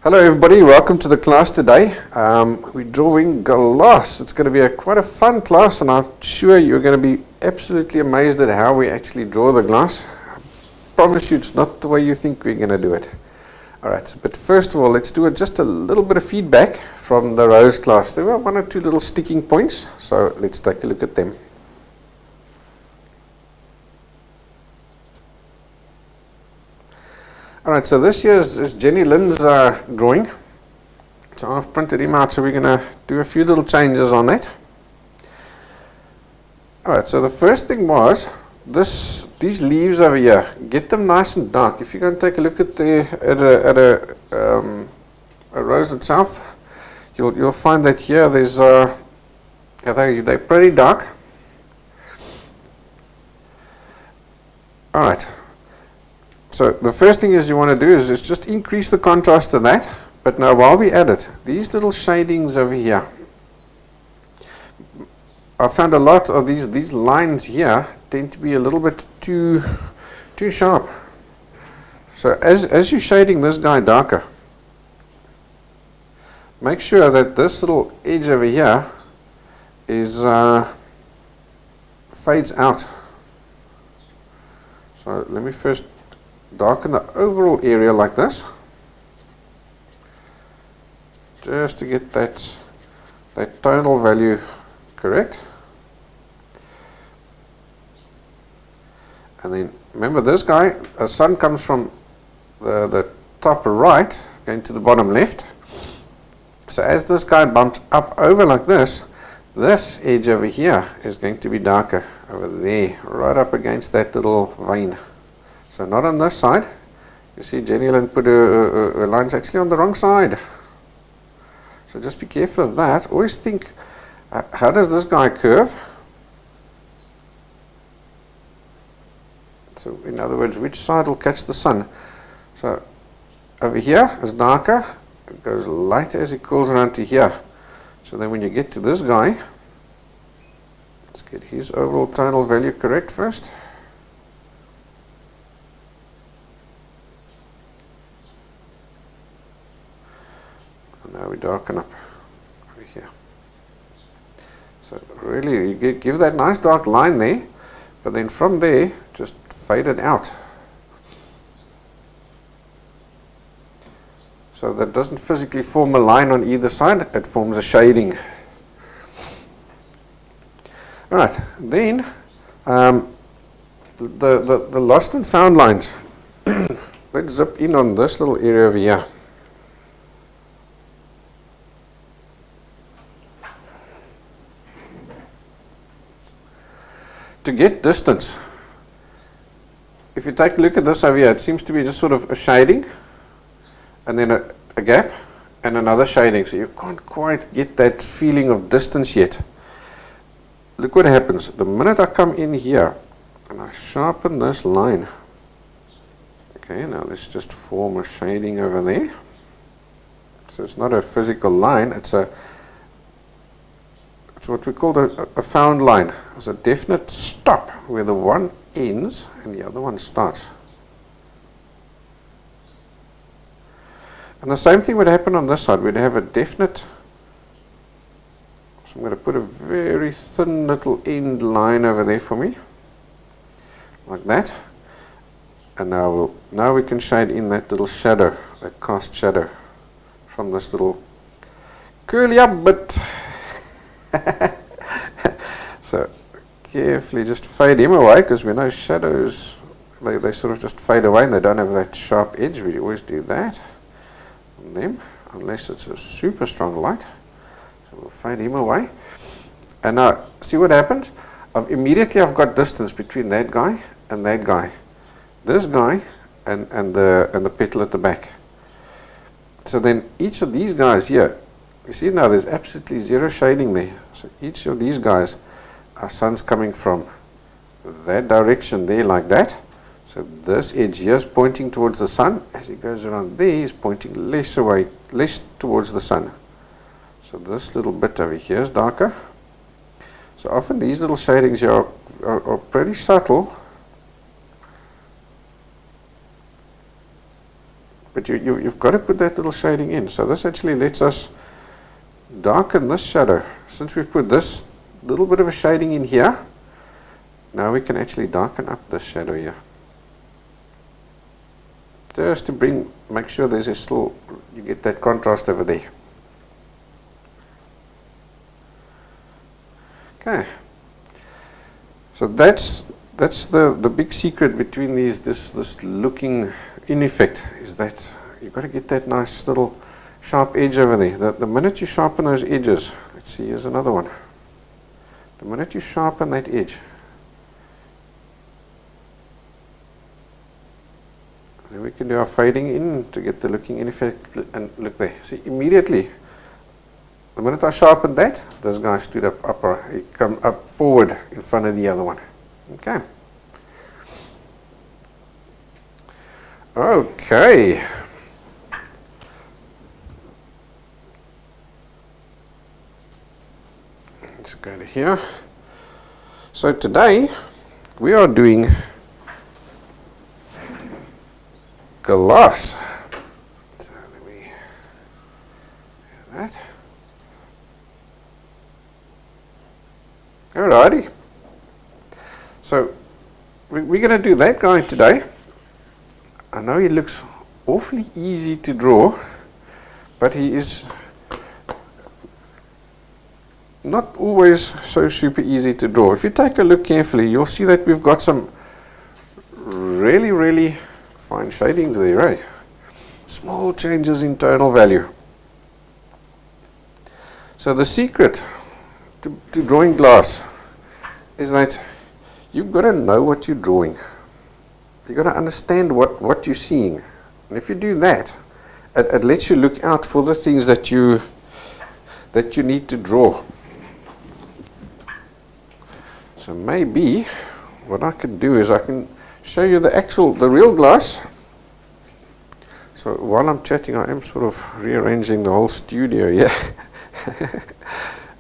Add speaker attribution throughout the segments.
Speaker 1: Hello everybody, welcome to the class today. We're drawing glass. It's going to be quite a fun class, and I'm sure you're going to be absolutely amazed at how we actually draw the glass. I promise you it's not the way you think we're going to do it. Alright, but first of all, let's do just a little bit of feedback from the Rose class. There were one or two little sticking points, so let's take a look at them. Alright, so this here is Jenny Lynn's drawing. So I've printed him out, so we're going to do a few little changes on that. Alright, so the first thing was, these leaves over here, get them nice and dark. If you go and take a look at a rose itself, you'll find that here there's they're pretty dark. Alright. So the first thing is you want to do is just increase the contrast to that. But now while we add it, these little shadings over here, I found a lot of these lines here tend to be a little bit too sharp. So as you're shading this guy darker, make sure that this little edge over here is fades out. So let me first darken the overall area like this, just to get that tonal value correct. And then remember, this guy, the sun comes from the top right going to the bottom left. So as this guy bumps up over like this edge over here is going to be darker over there, right up against that little vein. So not on this side. You see Jenny Lynn put her lines actually on the wrong side. So just be careful of that. Always think, how does this guy curve? So in other words, which side will catch the sun? So over here is darker. It goes lighter as it cools around to here. So then when you get to this guy, let's get his overall tonal value correct first. Now we darken up over here. So really, you give that nice dark line there, but then from there, just fade it out. So that doesn't physically form a line on either side, it forms a shading. Alright, then the lost and found lines. Let's zip in on this little area over here. To get distance, if you take a look at this over here, it seems to be just sort of a shading and then a gap and another shading, so you can't quite get that feeling of distance yet. Look what happens the minute I come in here and I sharpen this line. Okay, now let's just form a shading over there. So it's not a physical line, it's what we call a found line. It's a definite stop where the one ends and the other one starts. And the same thing would happen on this side. We'd have a definite, so I'm going to put a very thin little end line over there for me, like that. And now we can shade in that little shadow, that cast shadow from this little curly up bit. So carefully just fade him away, because we know shadows, they sort of just fade away and they don't have that sharp edge. We always do that on them unless it's a super strong light. So we'll fade him away, and now see what happens. Immediately I've got distance between that guy and that guy, this guy and the petal at the back. So then each of these guys here, you see now there's absolutely zero shading there. So each of these guys, our sun's coming from that direction there like that. So this edge here is pointing towards the sun. As he goes around there, he's pointing less towards the sun. So this little bit over here is darker. So often these little shadings here are pretty subtle. But but you've got to put that little shading in. So this actually lets us darken this shadow. Since we've put this little bit of a shading in here, now we can actually darken up this shadow here. Just to make sure there's a still, you get that contrast over there. Okay. So that's the big secret between this looking in effect, is that you've got to get that nice little sharp edge over there. The minute you sharpen those edges, let's see, here's another one. The minute you sharpen that edge, then we can do our fading in to get the looking in effect, and look there. See, immediately, the minute I sharpened that, this guy stood up, he come up forward in front of the other one. Okay. Okay. Let's go to here. So today we are doing glass. So let me do that. Alrighty. So we're going to do that guy today. I know he looks awfully easy to draw, but he is not always so super easy to draw. If you take a look carefully, you'll see that we've got some really, really fine shadings there, right? Small changes in tonal value. So the secret to drawing glass is that you've got to know what you're drawing. You've got to understand what you're seeing. And if you do that, it lets you look out for the things that you need to draw. So maybe what I can do is I can show you the real glass. So while I'm chatting, I am sort of rearranging the whole studio here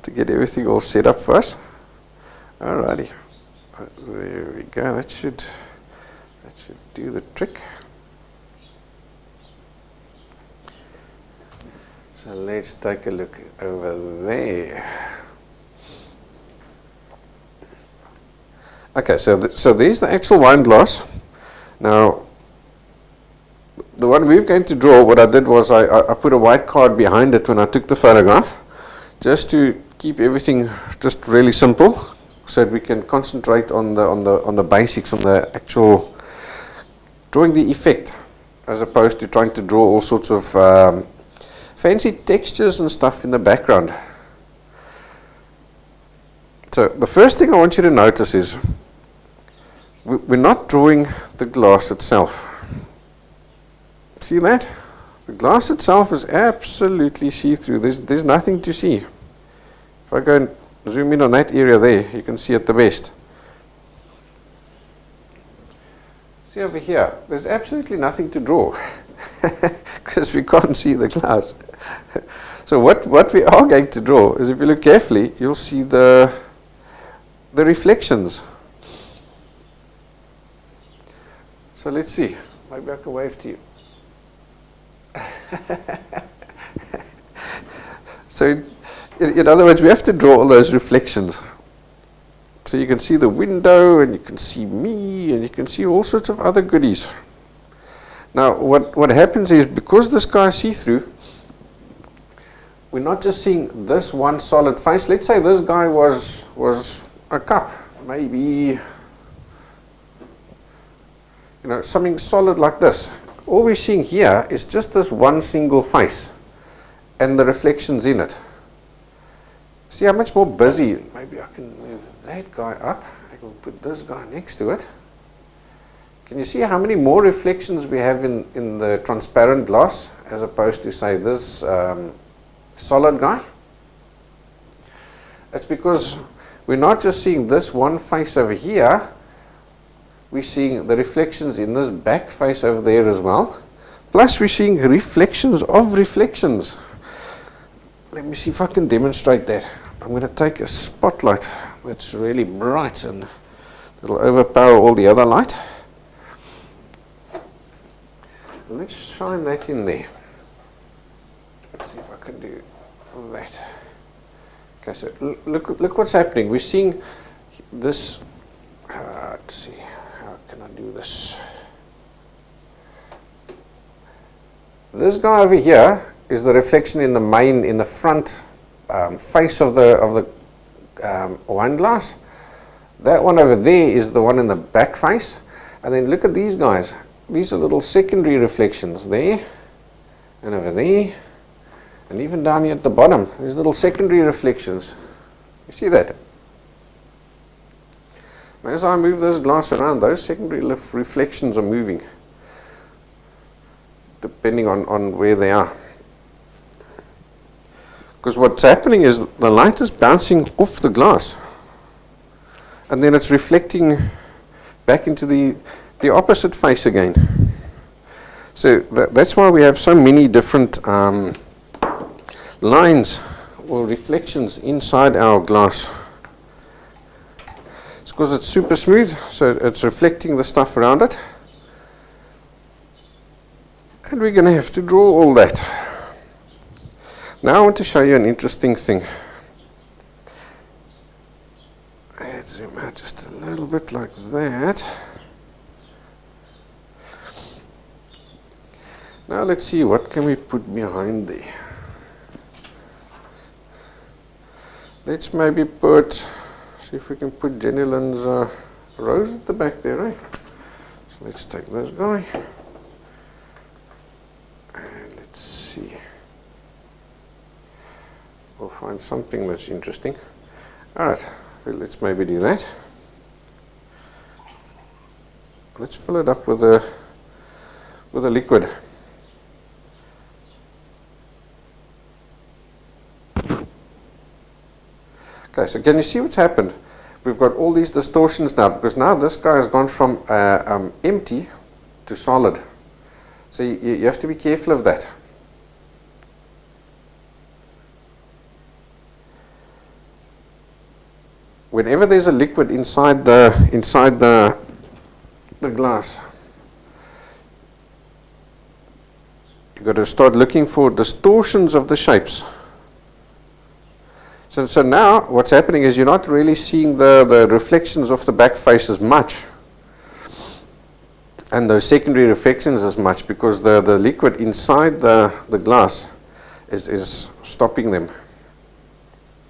Speaker 1: to get everything all set up for us. Alrighty, there we go. That should do the trick. So let's take a look over there. Okay, so there's the actual wine glass. Now, the one we're going to draw, what I did was I put a white card behind it when I took the photograph, just to keep everything just really simple, so that we can concentrate on the basics, on the actual drawing the effect, as opposed to trying to draw all sorts of fancy textures and stuff in the background. So the first thing I want you to notice is we're not drawing the glass itself. See that? The glass itself is absolutely see-through. There's nothing to see. If I go and zoom in on that area there, you can see it the best. See over here, there's absolutely nothing to draw because we can't see the glass. So what we are going to draw is, if you look carefully, you'll see the reflections. So let's see. Maybe I can wave to you. So in other words, we have to draw all those reflections. So you can see the window, and you can see me, and you can see all sorts of other goodies. Now what happens is, because this guy is see-through, we're not just seeing this one solid face. Let's say this guy was a cup, maybe, something solid like this. All we're seeing here is just this one single face and the reflections in it. See how much more busy. Maybe I can move that guy up. I can put this guy next to it. Can you see how many more reflections we have in the transparent glass, as opposed to, say, this solid guy? That's because we're not just seeing this one face over here, we're seeing the reflections in this back face over there as well. Plus we're seeing reflections of reflections. Let me see if I can demonstrate that. I'm going to take a spotlight that's really bright, and it'll overpower all the other light. let's shine that in there. Let's see if I can do that. Okay, so look what's happening. We're seeing this. Let's see, how can I do this? This guy over here is the reflection in the front face of the wine glass. That one over there is the one in the back face. And then look at these guys. These are little secondary reflections there and over there. And even down here at the bottom, there's little secondary reflections. You see that? As I move this glass around, those secondary reflections are moving, depending on where they are. Because what's happening is the light is bouncing off the glass, and then it's reflecting back into the opposite face again. So that's why we have so many different lines or reflections inside our glass. It's because it's super smooth, so it's reflecting the stuff around it. And we're going to have to draw all that. Now I want to show you an interesting thing. Let's zoom out just a little bit like that. Now let's see, what can we put behind there? Let's maybe put, see if we can put Jenny Lynn's rose at the back there, right? So let's take this guy. And let's see. We'll find something that's interesting. Alright, well, let's maybe do that. Let's fill it up with a liquid. Okay, so can you see what's happened? We've got all these distortions now, because now this guy has gone from empty to solid. So you have to be careful of that. Whenever there's a liquid inside the glass, you've got to start looking for distortions of the shapes. So now what's happening is you're not really seeing the reflections of the back face as much, and those secondary reflections as much, because the liquid inside the glass is stopping them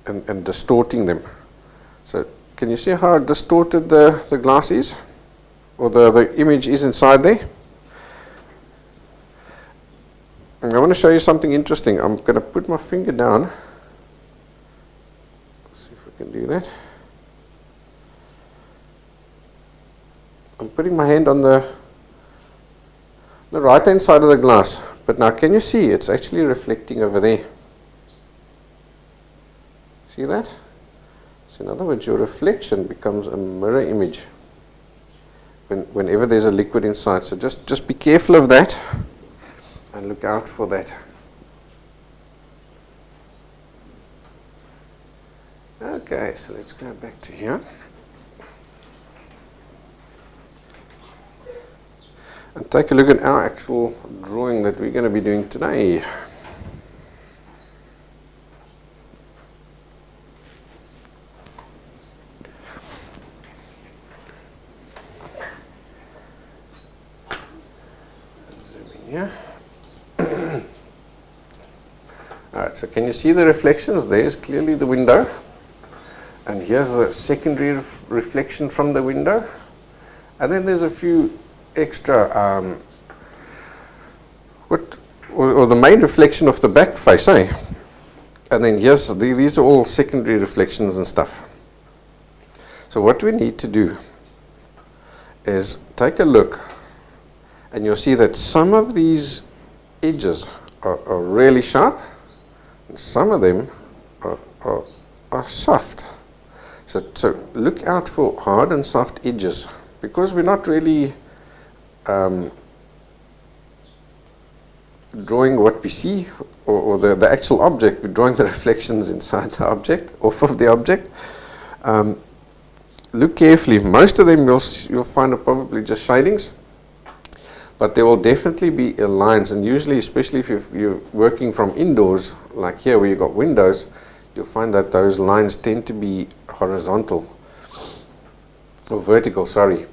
Speaker 1: and distorting them. So can you see how distorted the glass is, or the image is inside there? And I want to show you something interesting. I'm going to put my finger down. Can do that. I'm putting my hand on the right hand side of the glass, but now can you see it's actually reflecting over there? See that? So in other words, your reflection becomes a mirror image whenever there's a liquid inside. So just be careful of that and look out for that. Okay, so let's go back to here. And take a look at our actual drawing that we're going to be doing today. Zoom in here. Alright, so can you see the reflections? There's clearly the window. And here's the secondary reflection from the window. And then there's a few extra, or the main reflection of the back face, eh? And then here's, these are all secondary reflections and stuff. So what we need to do is take a look, and you'll see that some of these edges are really sharp, and some of them are soft. So look out for hard and soft edges, because we're not really drawing what we see, or the actual object. We're drawing the reflections inside the object, off of the object. Look carefully. Most of them you'll find are probably just shadings. But there will definitely be lines, and usually, especially if you're working from indoors, like here where you've got windows, you'll find that those lines tend to be horizontal, or vertical, sorry.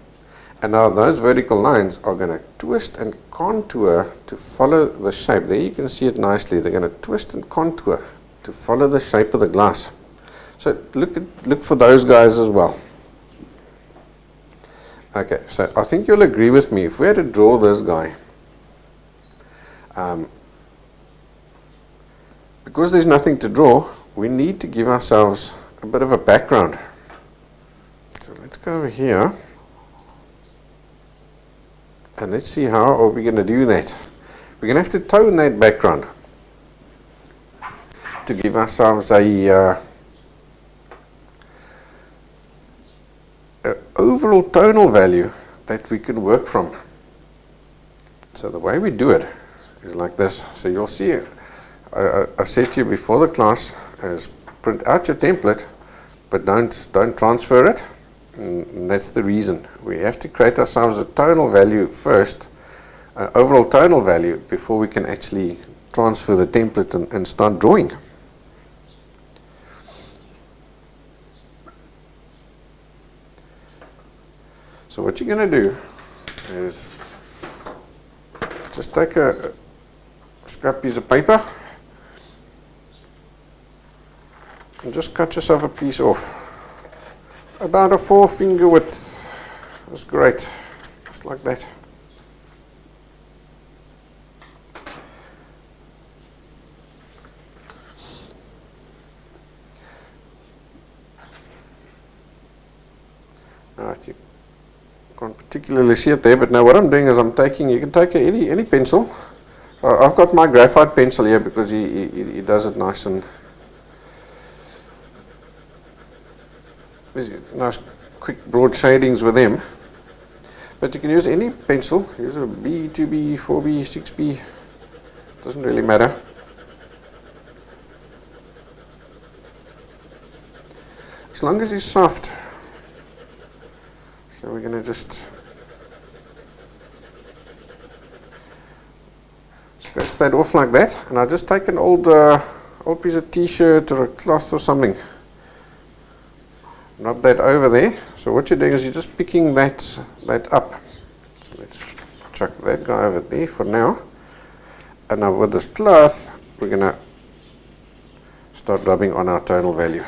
Speaker 1: And now those vertical lines are going to twist and contour to follow the shape. There you can see it nicely. They're going to twist and contour to follow the shape of the glass. So look for those guys as well. Okay, so I think you'll agree with me. If we had to draw this guy, because there's nothing to draw, we need to give ourselves a bit of a background. So let's go over here. And let's see how are we going to do that. We're going to have to tone that background to give ourselves a overall tonal value that we can work from. So the way we do it is like this. So you'll see, I said to you before the class, is print out your template, but don't transfer it. And that's the reason. We have to create ourselves a tonal value first, overall tonal value, before we can actually transfer the template and start drawing. So what you're going to do is just take a scrap piece of paper and just cut yourself a piece off. About a 4-finger width. That's great. Just like that. Alright, you can't particularly see it there, but now what I'm doing is I'm taking, you can take any pencil. I've got my graphite pencil here because he does it nice and nice quick broad shadings with them. But you can use any pencil. Use a B, 2B, 4B, 6B. Doesn't really matter. As long as it's soft. So we're going to just scratch that off like that. And I'll just take an old piece of t-shirt or a cloth or something. Rub that over there. So what you're doing is you're just picking that up. So let's chuck that guy over there for now. And now with this cloth, we're going to start rubbing on our tonal value.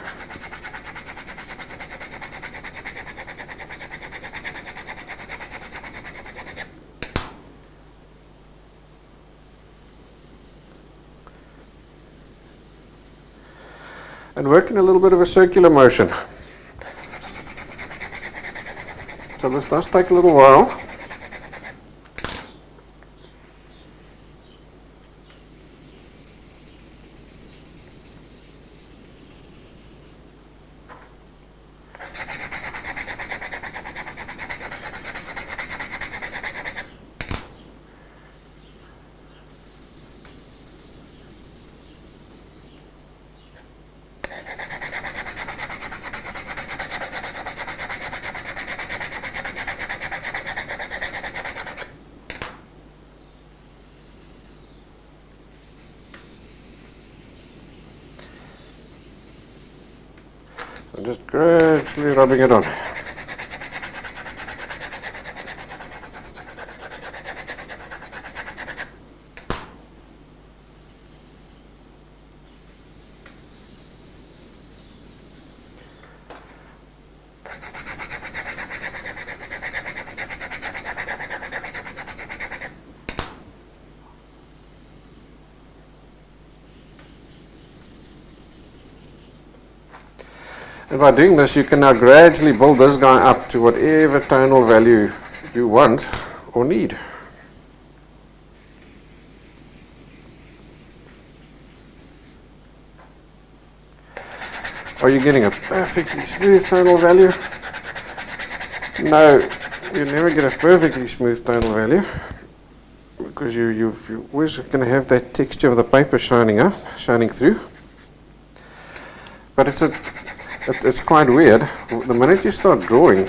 Speaker 1: And work in a little bit of a circular motion. So this does take a little while. I'm just gradually rubbing it on. And by doing this, you can now gradually build this guy up to whatever tonal value you want or need. Are you getting a perfectly smooth tonal value? No, you never get a perfectly smooth tonal value because you're always going to have that texture of the paper shining through. But it's quite weird. The minute you start drawing,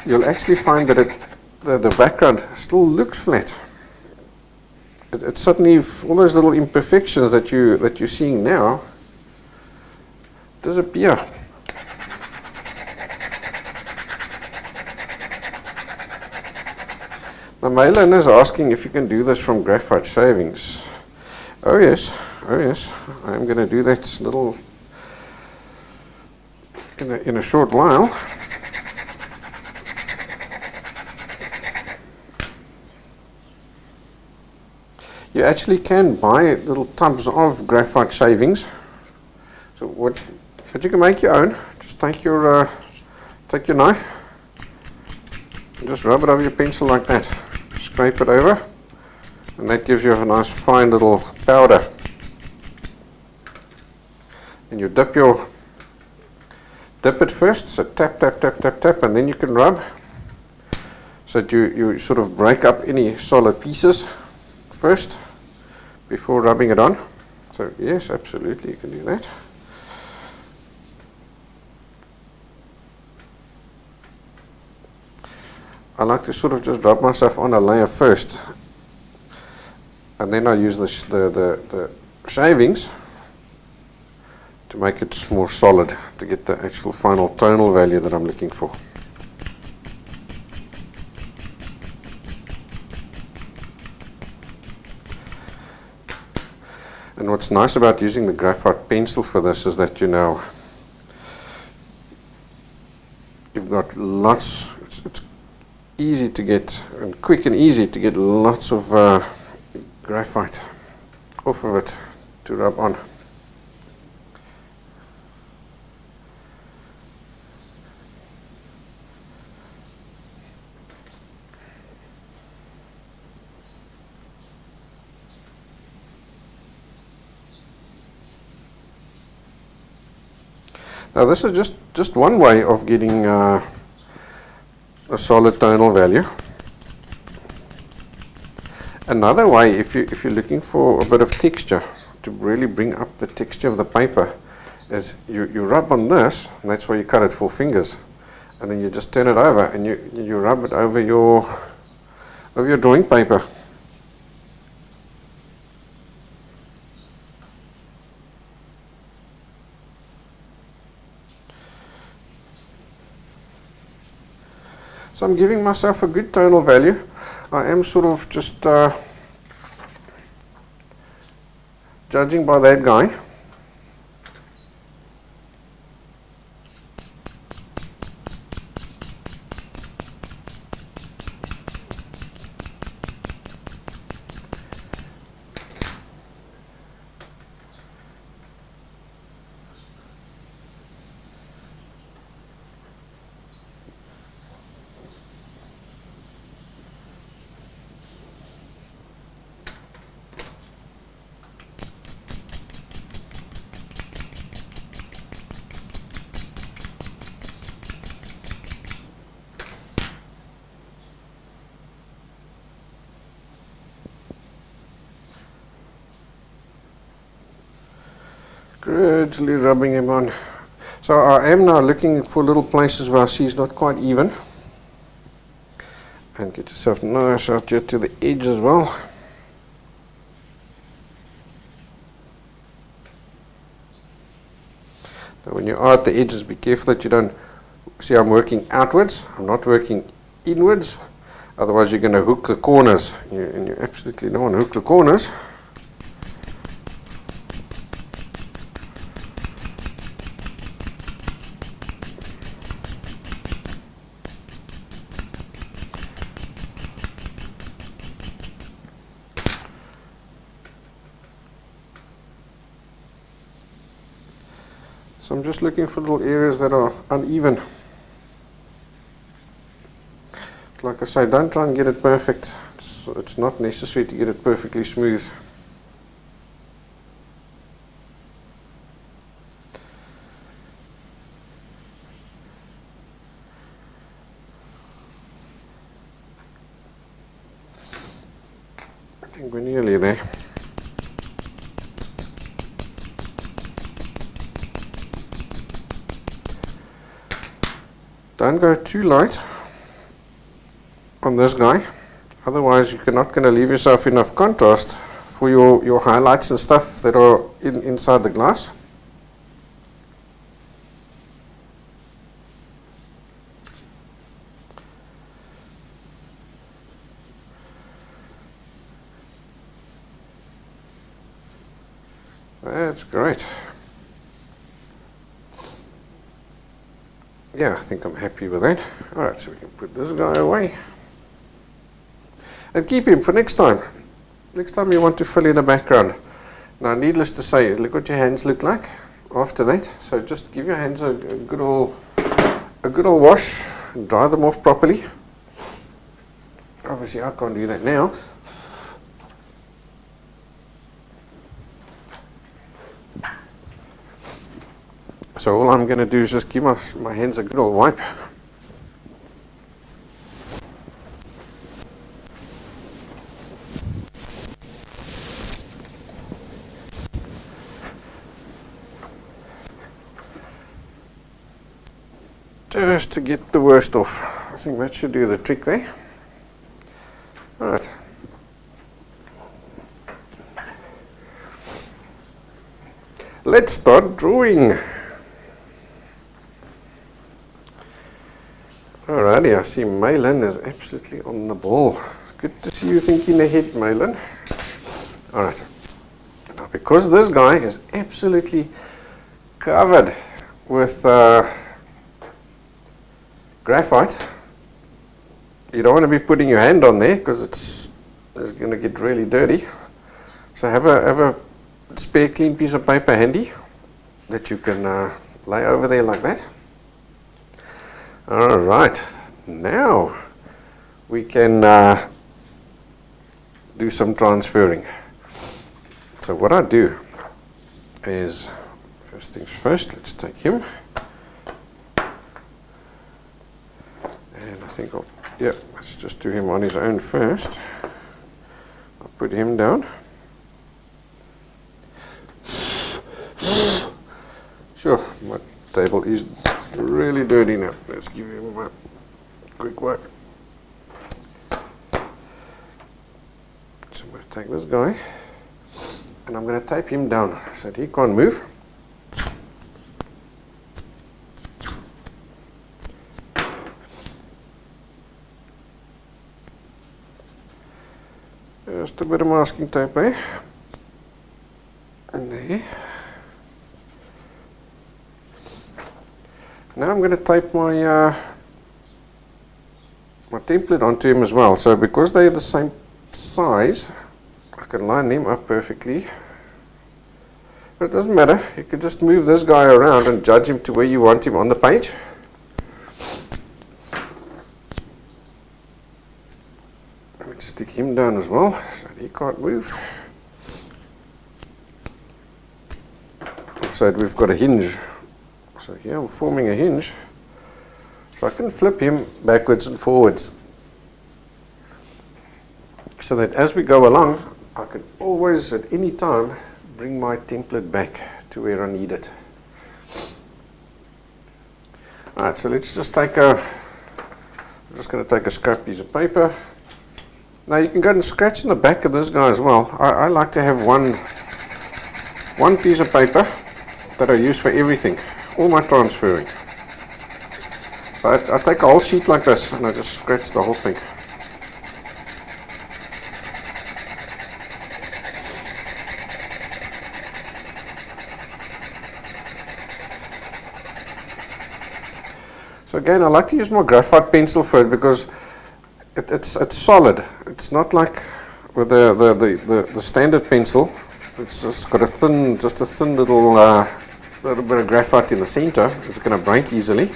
Speaker 1: you'll actually find that the background still looks flat. It suddenly, all those little imperfections that you're seeing now disappear. Now Malin is asking if you can do this from graphite shavings. Oh yes, I'm going to do that little in a short while. You actually can buy little tubs of graphite shavings. So but you can make your own. Just take your knife and just rub it over your pencil like that. Scrape it over, and that gives you a nice fine little powder. And you dip it first. So tap, and then you can rub. So that you sort of break up any solid pieces first before rubbing it on. So yes, absolutely you can do that. I like to sort of just rub myself on a layer first, and then I use the shavings to make it more solid, to get the actual final tonal value that I'm looking for. And what's nice about using the graphite pencil for this is that you've got lots. It's easy to get, and quick and easy to get lots of graphite off of it to rub on. Now this is just one way of getting a solid tonal value. Another way, if you're looking for a bit of texture, to really bring up the texture of the paper, is you rub on this, and that's why you cut it 4 fingers, and then you just turn it over and you rub it over your drawing paper. So I'm giving myself a good tonal value. I am sort of just judging by that guy. Gradually rubbing him on. So I am now looking for little places where I see it's not quite even. And get yourself nice out here to the edge as well. Now when you are at the edges, be careful that you don't see I'm working outwards. I'm not working inwards. Otherwise you're going to hook the corners. And you absolutely don't want to hook the corners. So I'm just looking for little areas that are uneven. Like I say, don't try and get it perfect. It's not necessary to get it perfectly smooth. I think we're nearly there. Don't go too light on this guy. Otherwise you're not going to leave yourself enough contrast for your highlights and stuff that are inside the glass. That's great. Yeah, I think I'm happy with that. Alright, so we can put this guy away. And keep him for next time. Next time you want to fill in a background. Now, needless to say, look what your hands look like after that. So just give your hands a good old wash and dry them off properly. Obviously I can't do that now. So all I'm going to do is just give my hands a good old wipe. Just to get the worst off. I think that should do the trick there. Alright. Let's start drawing. Alrighty, I see Malin is absolutely on the ball. Good to see you thinking ahead, Malin. Alright. Now, because this guy is absolutely covered with graphite, you don't want to be putting your hand on there because it's going to get really dirty. So have a spare clean piece of paper handy that you can lay over there like that. Alright, now we can do some transferring. So what I do is, first things first, let's take him. And I think let's just do him on his own first. I'll put him down. Sure, my table is really dirty now. Let's give him a quick wipe. So I'm going to take this guy and I'm going to tape him down so that he can't move. Just a bit of masking tape there. And there. Now I'm going to tape my my template onto him as well. So because they're the same size, I can line them up perfectly. But it doesn't matter. You can just move this guy around and judge him to where you want him on the page. Let's stick him down as well so he can't move. So we've got a hinge. So here I'm forming a hinge, so I can flip him backwards and forwards, so that as we go along, I can always at any time bring my template back to where I need it. Alright, so let's just take I'm just going to take a scrap piece of paper. Now you can go and scratch in the back of this guy as well. I like to have one piece of paper that I use for everything. All my transferring. So I take a whole sheet like this and I just scratch the whole thing. So again, I like to use my graphite pencil for it because it's solid. It's not like with the standard pencil. It's just got a thin little bit of graphite in the center. It's going to break easily.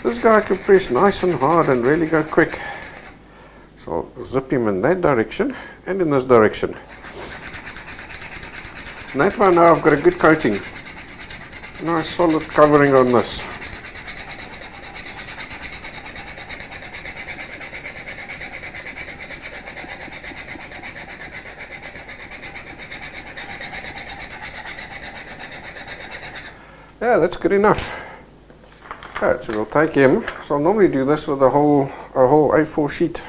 Speaker 1: This guy can press nice and hard and really go quick. So I'll zip him in that direction and in this direction. And that way now I've got a good coating. Nice solid covering on this. Yeah, that's good enough. Alright, so we'll take him. So I'll normally do this with the whole a whole A4 sheet.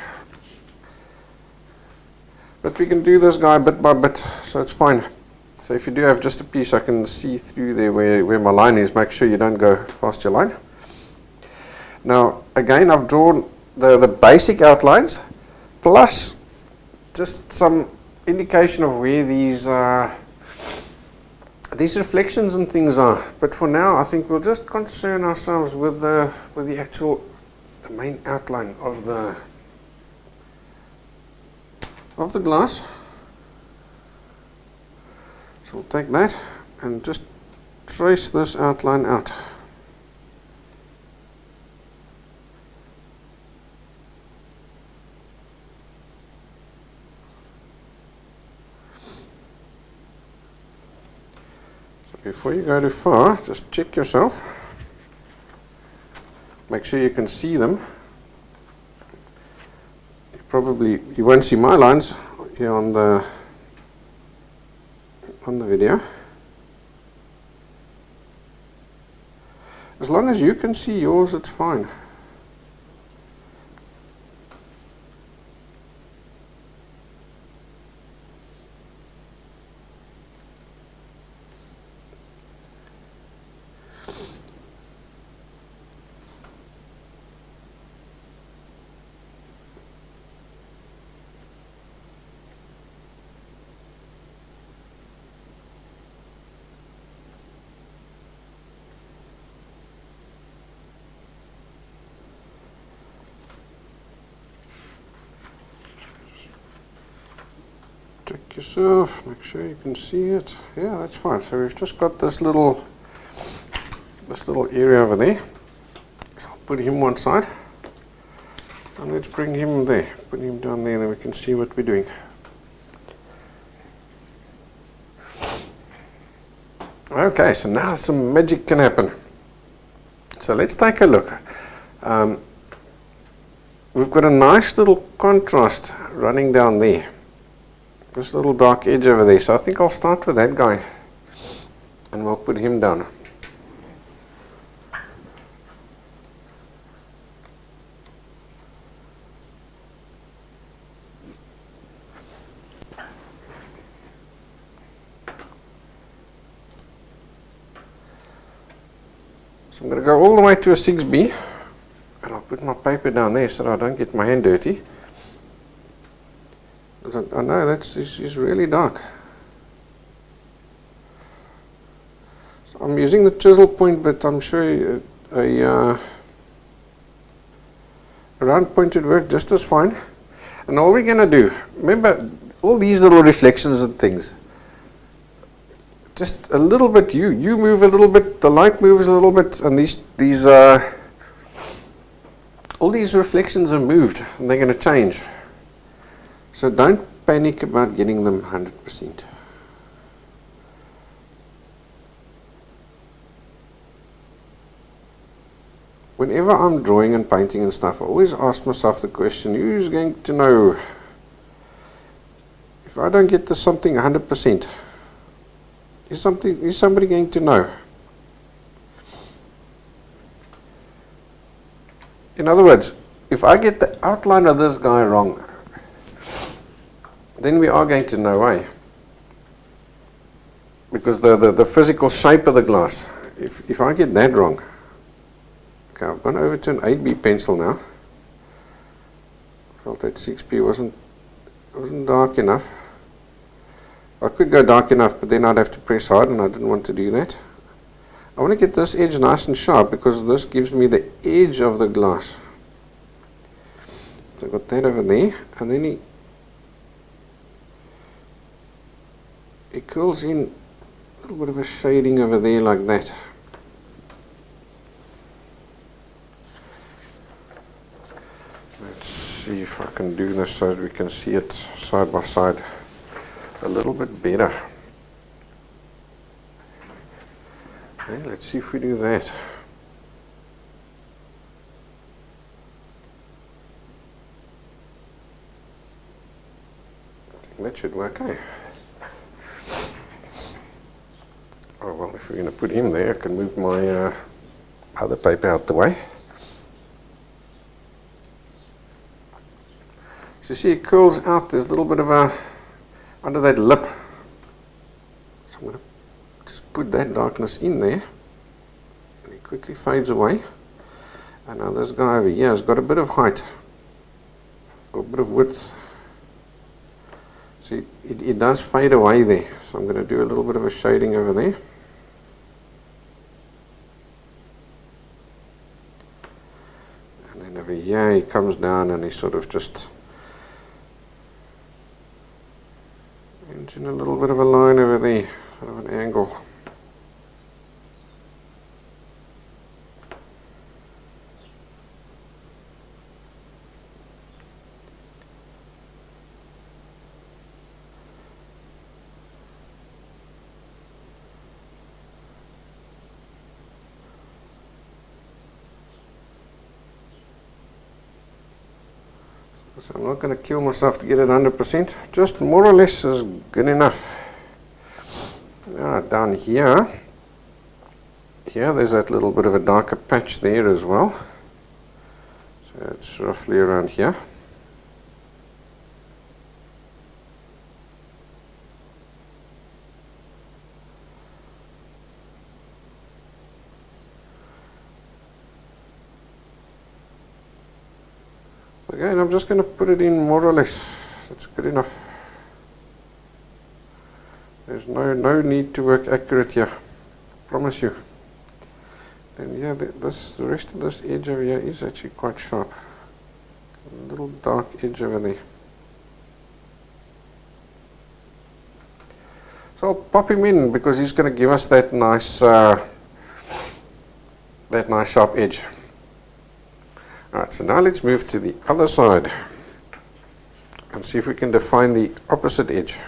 Speaker 1: But we can do this guy bit by bit, so it's fine. So if you do have just a piece, I can see through there where my line is. Make sure you don't go past your line. Now, again, I've drawn the basic outlines, plus just some indication of where these reflections and things are. But for now, I think we'll just concern ourselves with the main outline of the glass. So we'll take that and just trace this outline out. So before you go too far, just check yourself. Make sure you can see them. You won't see my lines here on the video. As long as you can see yours, it's fine. Check yourself, make sure you can see it. Yeah, that's fine. So we've just got this little area over there. So I'll put him one side. And let's bring him there. Put him down there and then we can see what we're doing. Okay, so now some magic can happen. So let's take a look. We've got a nice little contrast running down there. This little dark edge over there. So I think I'll start with that guy and we'll put him down. So I'm going to go all the way to a 6B and I'll put my paper down there so that I don't get my hand dirty. I know this is really dark. So I'm using the chisel point, but I'm sure a round point would work just as fine. And all we're going to do, remember all these little reflections and things, just a little bit, you move a little bit, the light moves a little bit, and all these reflections are moved and they're going to change. So don't panic about getting them 100%. Whenever I'm drawing and painting and stuff, I always ask myself the question, who's going to know? If I don't get this something 100%, is somebody going to know? In other words, if I get the outline of this guy wrong, then we are going to know, eh? Because the physical shape of the glass, if I get that wrong, okay, I've gone over to an 8B pencil now. Felt that 6B wasn't dark enough. I could go dark enough, but then I'd have to press hard, and I didn't want to do that. I want to get this edge nice and sharp because this gives me the edge of the glass. So I've got that over there, and then he curls in a little bit of a shading over there like that. Let's see if I can do this so that we can see it side by side a little bit better. Okay, let's see if we do that. I think that should work, eh? Oh well, if we're going to put him there, I can move my other paper out the way. So you see it curls out, there's a little bit of a, under that lip. So I'm going to just put that darkness in there. And it quickly fades away. And now this guy over here has got a bit of height, or a bit of width. So it does fade away there. So I'm going to do a little bit of a shading over there. And then over here he comes down and he sort of just ends in a little bit of a line over there, sort of an angle. So I'm not going to kill myself to get it 100%, just more or less is good enough. Down here there's that little bit of a darker patch there as well. So it's roughly around here. Again, I'm just going to put it in more or less. That's good enough. There's no need to work accurate here. Promise you. Then yeah, the rest of this edge over here is actually quite sharp. A little dark edge over there. So I'll pop him in because he's going to give us that nice sharp edge. Alright, so now let's move to the other side and see if we can define the opposite edge.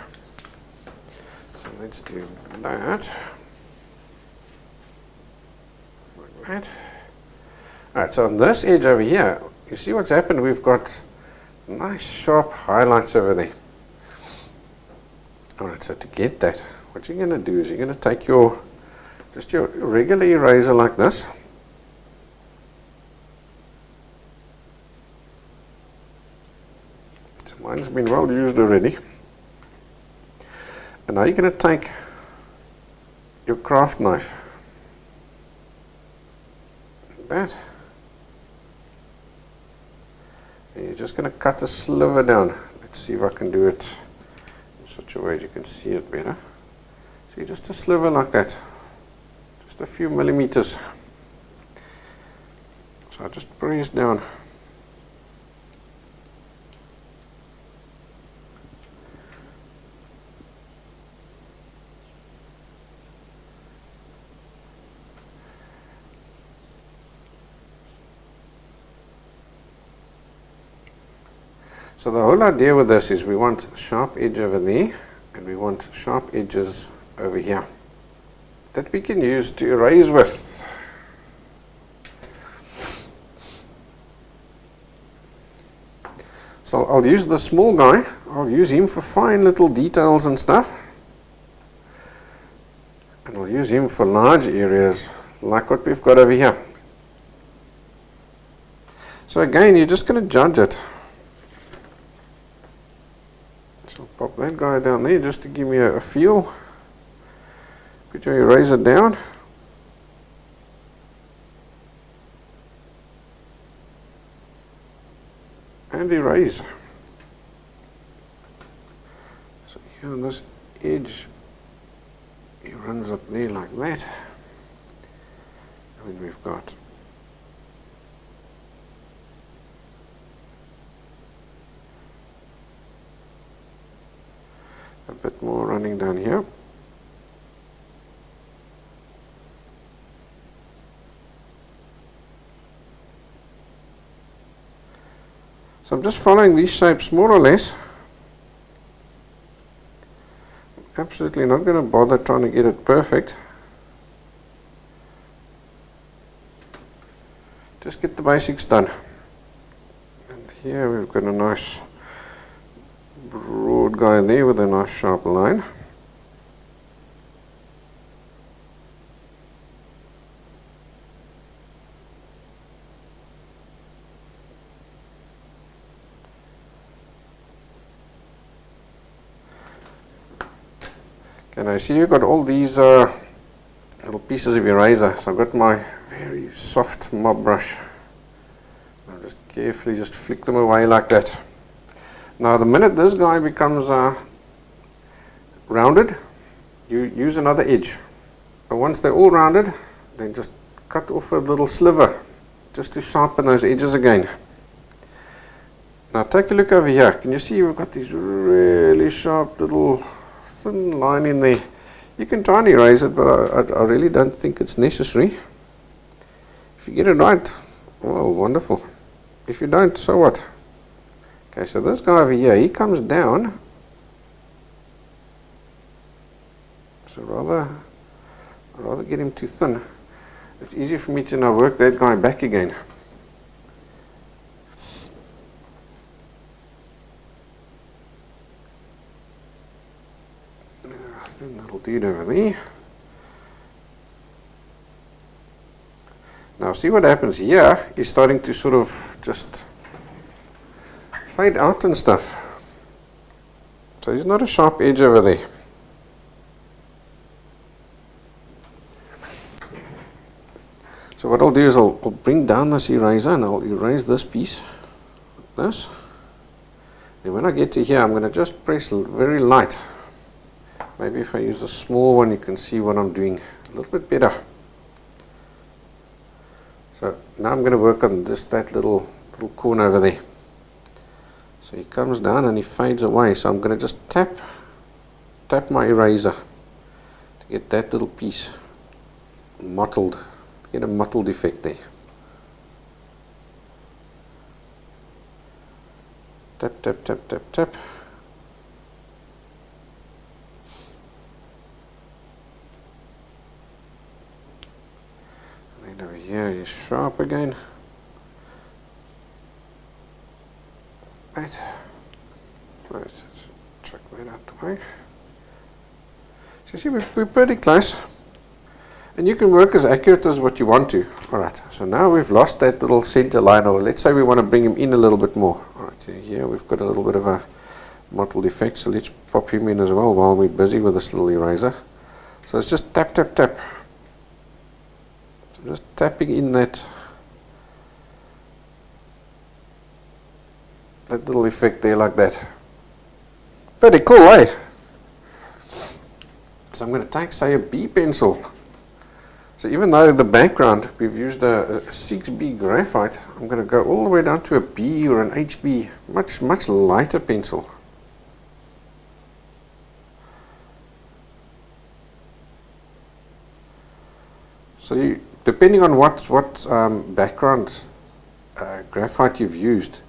Speaker 1: So let's do that. Like that. Alright, so on this edge over here, you see what's happened? We've got nice sharp highlights over there. Alright, so to get that, what you're going to do is you're going to take your regular eraser like this. Mine's been well used already. And now you're going to take your craft knife, like that, and you're just going to cut a sliver down. Let's see if I can do it in such a way you can see it better. See, just a sliver like that, just a few millimeters. So I just press down. So the whole idea with this is we want a sharp edge over there and we want sharp edges over here that we can use to erase with. So I'll use the small guy, I'll use him for fine little details and stuff, and I'll use him for large areas like what we've got over here. So again, you're just going to judge it. So pop that guy down there just to give me a feel. Put your eraser down. And erase. So here on this edge, it runs up there like that. And then we've got a bit more running down here. So I'm just following these shapes more or less. Absolutely not going to bother trying to get it perfect. Just get the basics done. And here we've got a nice broad guy there with a nice sharp line. Okay, now see you've got all these little pieces of eraser. So I've got my very soft mop brush. I'll just carefully just flick them away like that. Now the minute this guy becomes rounded, you use another edge. But once they're all rounded, then just cut off a little sliver just to sharpen those edges again. Now take a look over here. Can you see we've got these really sharp little thin line in there? You can try and erase it, but I really don't think it's necessary. If you get it right, well, wonderful. If you don't, so what? Okay, so this guy over here, he comes down. So I'd rather get him too thin. It's easier for me to now work that guy back again. Thin little dude over there. Now see what happens here, he's starting to sort of just fade out and stuff. So he's not a sharp edge over there. So what I'll do is I'll bring down this eraser and I'll erase this piece, like this. And when I get to here, I'm going to just press very light. Maybe if I use a small one, you can see what I'm doing a little bit better. So now I'm going to work on just that little corner over there. So he comes down and he fades away. So I'm going to just tap my eraser to get that little piece mottled, get a mottled effect there. Tap, tap, tap, tap, tap. And then over here is sharp again. Right. Let's chuck that out the way. So you see we're pretty close. And you can work as accurate as what you want to. Alright, so now we've lost that little center line, or let's say we want to bring him in a little bit more. Alright, here we've got a little bit of a mottled effect, so let's pop him in as well while we're busy with this little eraser. So it's just tap, tap, tap. So just tapping in that little effect there like that. Pretty cool, eh? So I'm going to take, say, a B pencil. So even though the background we've used a 6B graphite, I'm going to go all the way down to a B or an HB, much lighter pencil. So depending on what background graphite you've used,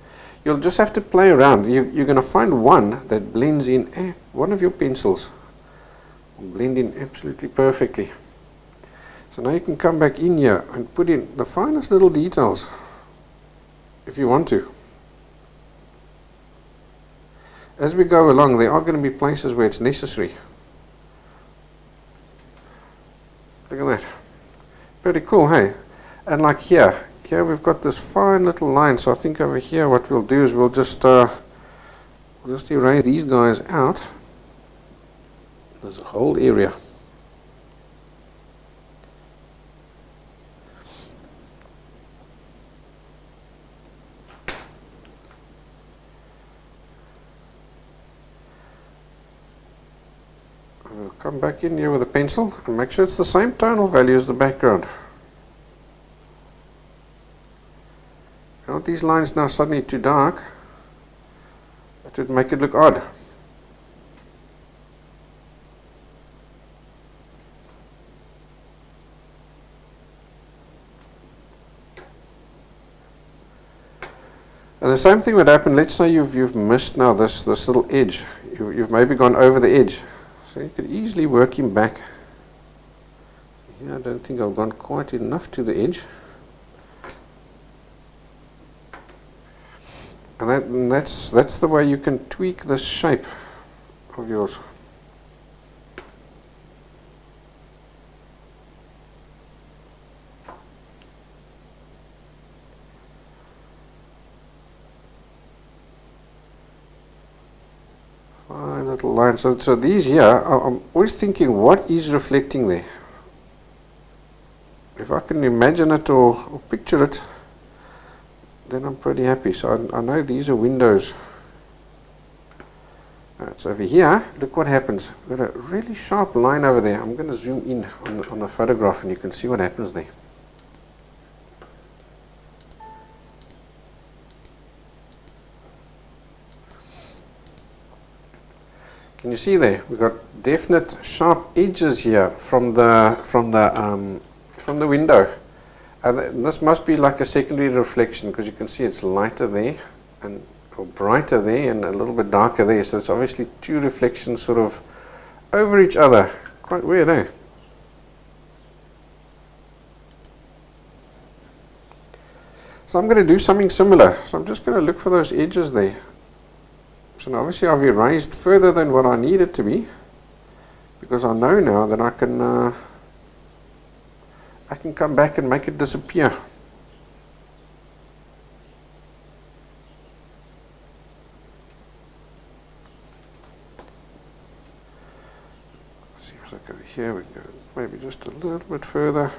Speaker 1: you'll just have to play around. You're going to find one that blends in, one of your pencils will blend in absolutely perfectly. So now you can come back in here and put in the finest little details if you want to. As we go along, there are going to be places where it's necessary. Look at that. Pretty cool, hey? And like here we've got this fine little line, so I think over here what we'll do is we'll just erase these guys out. There's a whole area. We'll come back in here with a pencil and make sure it's the same tonal value as the background. Aren't these lines now suddenly too dark? That would make it look odd. And the same thing would happen, let's say you've missed now this little edge. You've maybe gone over the edge. So you could easily work him back. Here I don't think I've gone quite enough to the edge. And that's the way you can tweak the shape of yours. Find little line. So these here, I'm always thinking, what is reflecting there? If I can imagine it or picture it, then I'm pretty happy. So I know these are windows. Alright, so over here, look what happens. We've got a really sharp line over there. I'm going to zoom in on the photograph and you can see what happens there. Can you see there? We've got definite sharp edges here from the window. And this must be like a secondary reflection because you can see it's lighter there and or brighter there and a little bit darker there. So it's obviously two reflections sort of over each other. Quite weird, eh? So I'm going to do something similar. So I'm just going to look for those edges there. So now obviously I've erased further than what I need it to be because I know now that I can come back and make it disappear. Seems like over here we go maybe just a little bit further.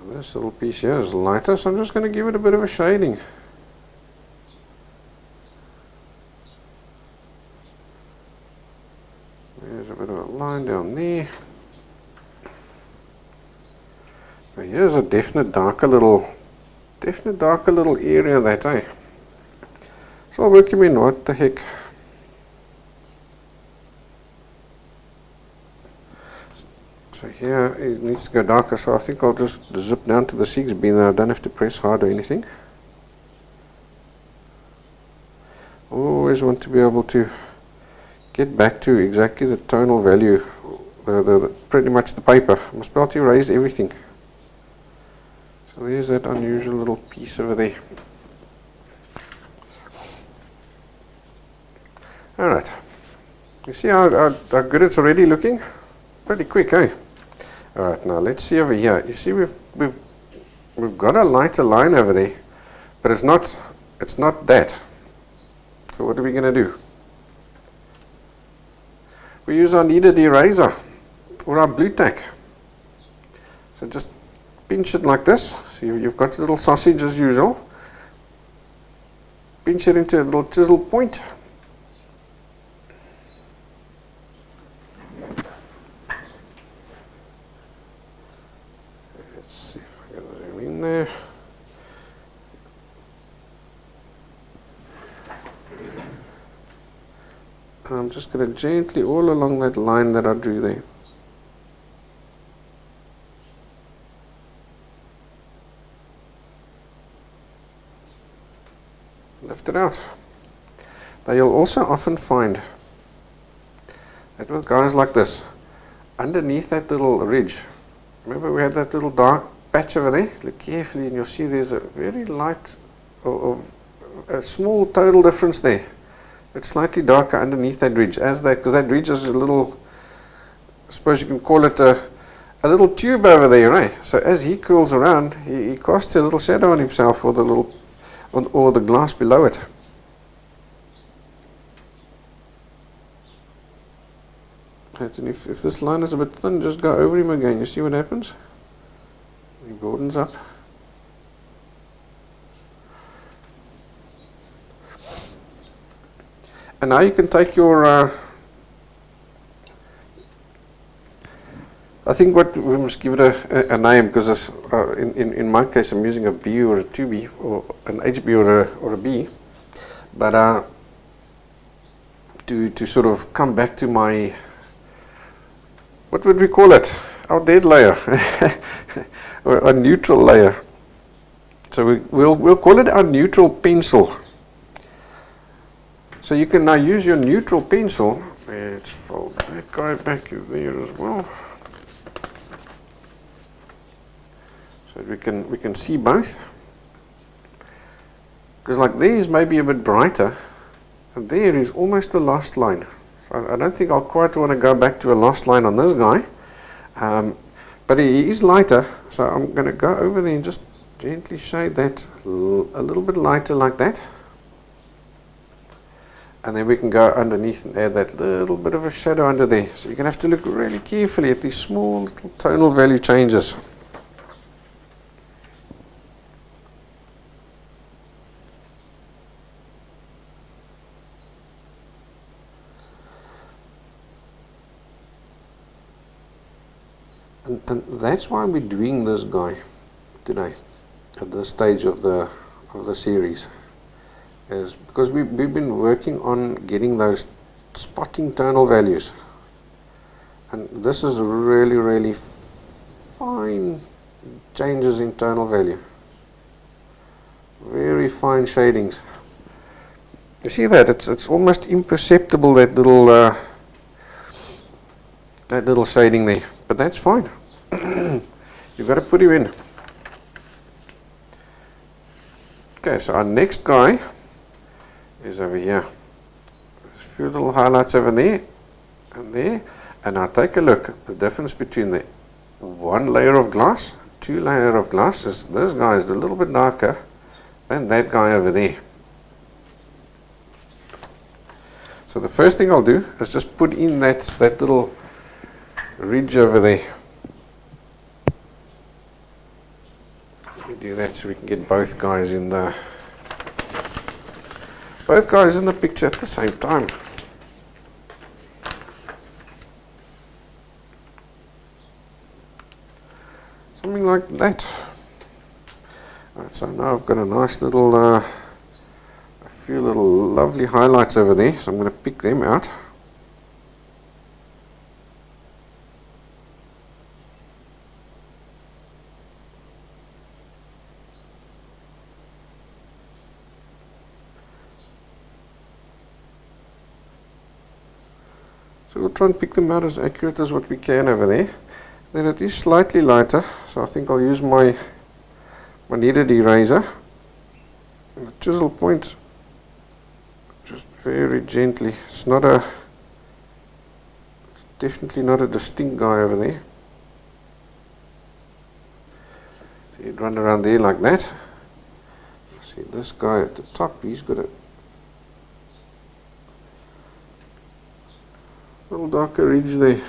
Speaker 1: This little piece here is lighter, so I'm just going to give it a bit of a shading. There's a bit of a line down there. Now here's a definite darker little area that, eh? So I'll work him in, what the heck. So here it needs to go darker, so I think I'll just zip down to the 6 beam there. I don't have to press hard or anything. Always want to be able to get back to exactly the tonal value, pretty much the paper. I must be able to erase everything. So there's that unusual little piece over there. Alright, you see how good it's already looking? Pretty quick, eh? Alright, now let's see over here. You see we've got a lighter line over there, but it's not that. So what are we going to do? We use our kneaded eraser or our blue tack. So just pinch it like this. So you've got a little sausage as usual. Pinch it into a little chisel point. There. I'm just going to gently all along that line that I drew there. Lift it out. Now you'll also often find that with guys like this, underneath that little ridge, remember we had that little dark patch over there, look carefully and you'll see there's a very light or a small total difference there. It's slightly darker underneath that ridge because that ridge is a little, I suppose you can call it a little tube over there, right? So as he curls around, he casts a little shadow on himself or the glass below it. And if this line is a bit thin, just go over him again. You see what happens? He broadens up. And now you can take your, I think what we must give it a name because in my case I'm using a B or a 2B or an HB or a B, but to sort of come back to my, what would we call it? Our dead layer. Or a neutral layer. So we'll call it our neutral pencil. So you can now use your neutral pencil. Let's fold that guy back there as well. So we can see both. Because like these may be a bit brighter, and there is almost a lost line. So I don't think I'll quite want to go back to a lost line on this guy. But he is lighter, so I'm going to go over there and just gently shade that a little bit lighter like that. And then we can go underneath and add that little bit of a shadow under there. So you're going to have to look really carefully at these small little tonal value changes. And that's why we're doing this guy today at this stage of the series, is because we've been working on getting those spotting tonal values, and this is really fine changes in tonal value, very fine shadings. You see that it's almost imperceptible, that little shading there, but that's fine. You've got to put him in. Okay, so our next guy is over here. There's a few little highlights over there and there, and now take a look at the difference between the one layer of glass, two layer of glass. Is this guy is a little bit darker than that guy over there. So the first thing I'll do is just put in that little ridge over there. We do that so we can get both guys in the picture at the same time. Something like that. Right, so now I've got a nice little, a few little lovely highlights over there, so I'm going to pick them out. So we'll try and pick them out as accurate as what we can over there. Then it is slightly lighter, so I think I'll use my kneaded eraser and the chisel point, just very gently. It's definitely not a distinct guy over there. So you'd run around there like that. See this guy at the top, he's got a little darker ridge there.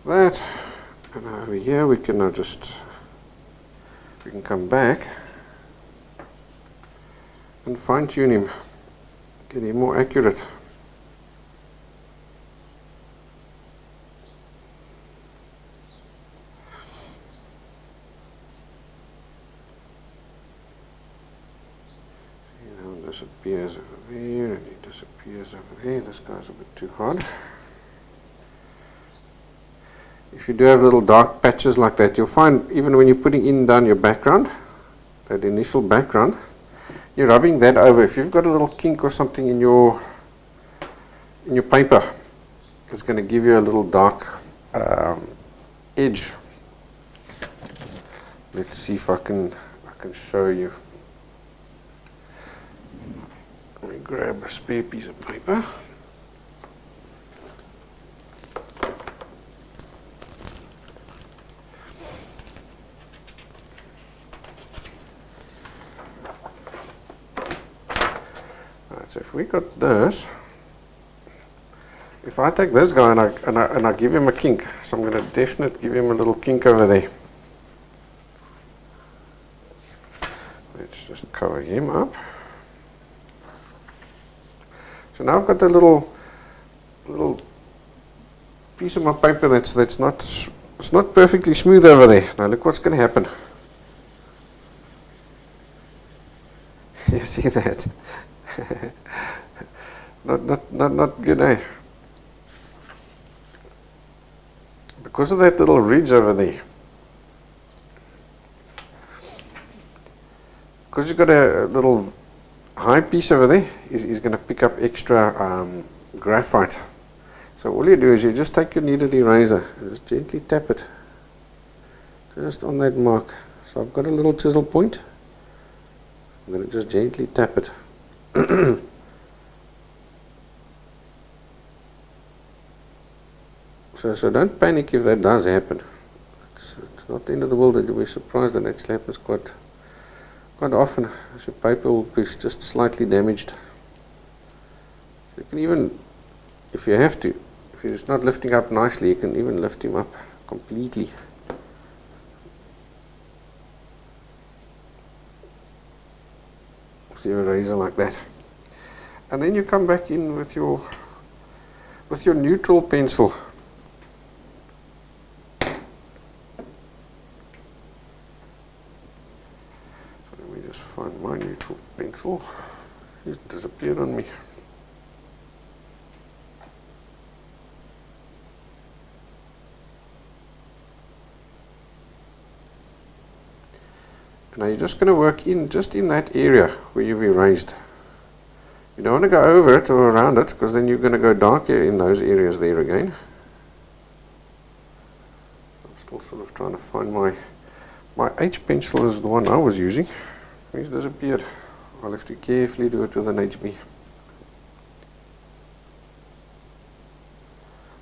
Speaker 1: That, and over here we can now we can come back and fine tune him, get him more accurate. Disappears over there, and he disappears over there. This guy's a bit too hard. If you do have little dark patches like that, you'll find even when you're putting in down your background, that initial background, you're rubbing that over. If you've got a little kink or something in your paper, it's going to give you a little dark edge. Let's see if I can show you. Let me grab a spare piece of paper. Right, so if we got this, if I take this guy and I give him a kink, so I'm going to definitely give him a little kink over there. Let's just cover him up. So now I've got a little piece of my paper that's not perfectly smooth over there. Now look what's going to happen. You see that? not good, eh? Because of that little ridge over there. Because you've got a little high piece over there, is going to pick up extra graphite. So all you do is you just take your kneaded eraser and just gently tap it just on that mark. So I've got a little chisel point. I'm going to just gently tap it. So don't panic if that does happen. It's not the end of the world. You'll be surprised that actually happens quite often. Your paper will be just slightly damaged. You can even, if you have to, if it's not lifting up nicely, you can even lift him up completely. With your eraser like that. And then you come back in with your neutral pencil. So let me just find my neutral pencil. It's disappeared on me. Now you're just going to work just in that area where you've erased. You don't want to go over it or around it, because then you're going to go darker in those areas there again. I'm still sort of trying to find my H pencil is the one I was using. It's disappeared. I'll have to carefully do it with an HB.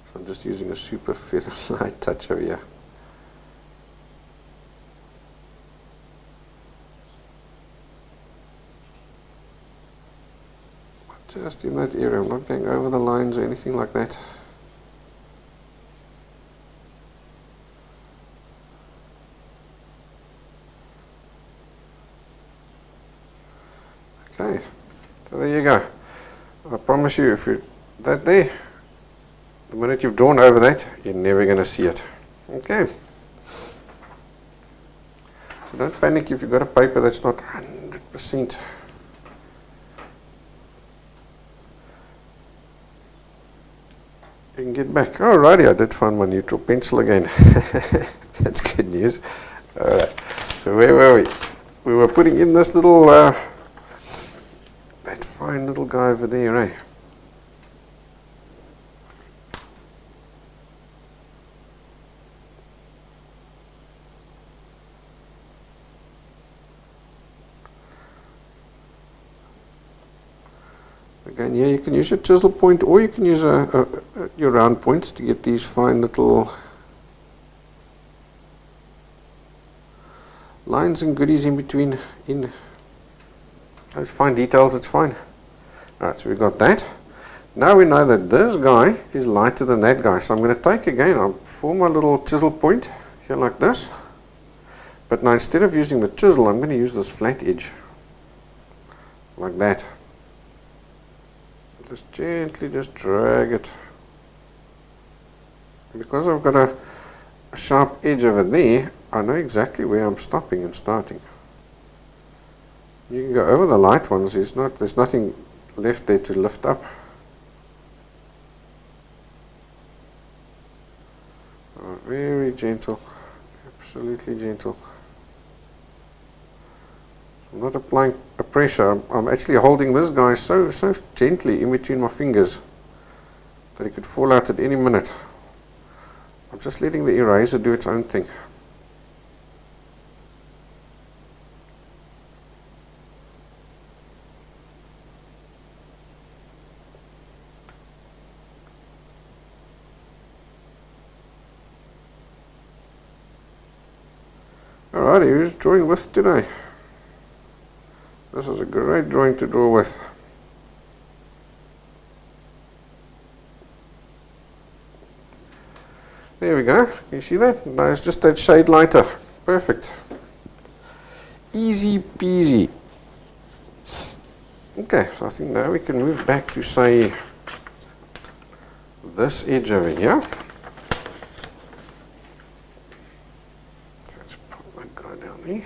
Speaker 1: So I'm just using a super feather light touch over here. Just in that area. I'm not going over the lines or anything like that. Okay, so there you go. I promise you, if you're that there, the minute you've drawn over that, you're never going to see it. Okay. So don't panic if you've got a paper that's not 100%. You can get back. Alrighty, I did find my neutral pencil again. That's good news. Alright, so where were we? We were putting in this little, that fine little guy over there, eh? Again, yeah, you can use your chisel point, or you can use your round point to get these fine little lines and goodies in between, in those fine details. It's fine. Right, so we got that. Now we know that this guy is lighter than that guy, so I'm going to take again, I'll form my little chisel point here like this, but now instead of using the chisel, I'm going to use this flat edge like that. Just gently just drag it. Because I've got a sharp edge over there, I know exactly where I'm stopping and starting. You can go over the light ones, there's nothing left there to lift up. Oh, very gentle, absolutely gentle. I'm not applying a pressure, I'm actually holding this guy so gently in between my fingers that it could fall out at any minute. I'm just letting the eraser do its own thing. Alrighty, who's drawing with today? This is a great drawing to draw with. There we go. You see that? Now it's just that shade lighter. Perfect. Easy peasy. Okay, so I think now we can move back to, say, this edge over here. So let's put that guy down there.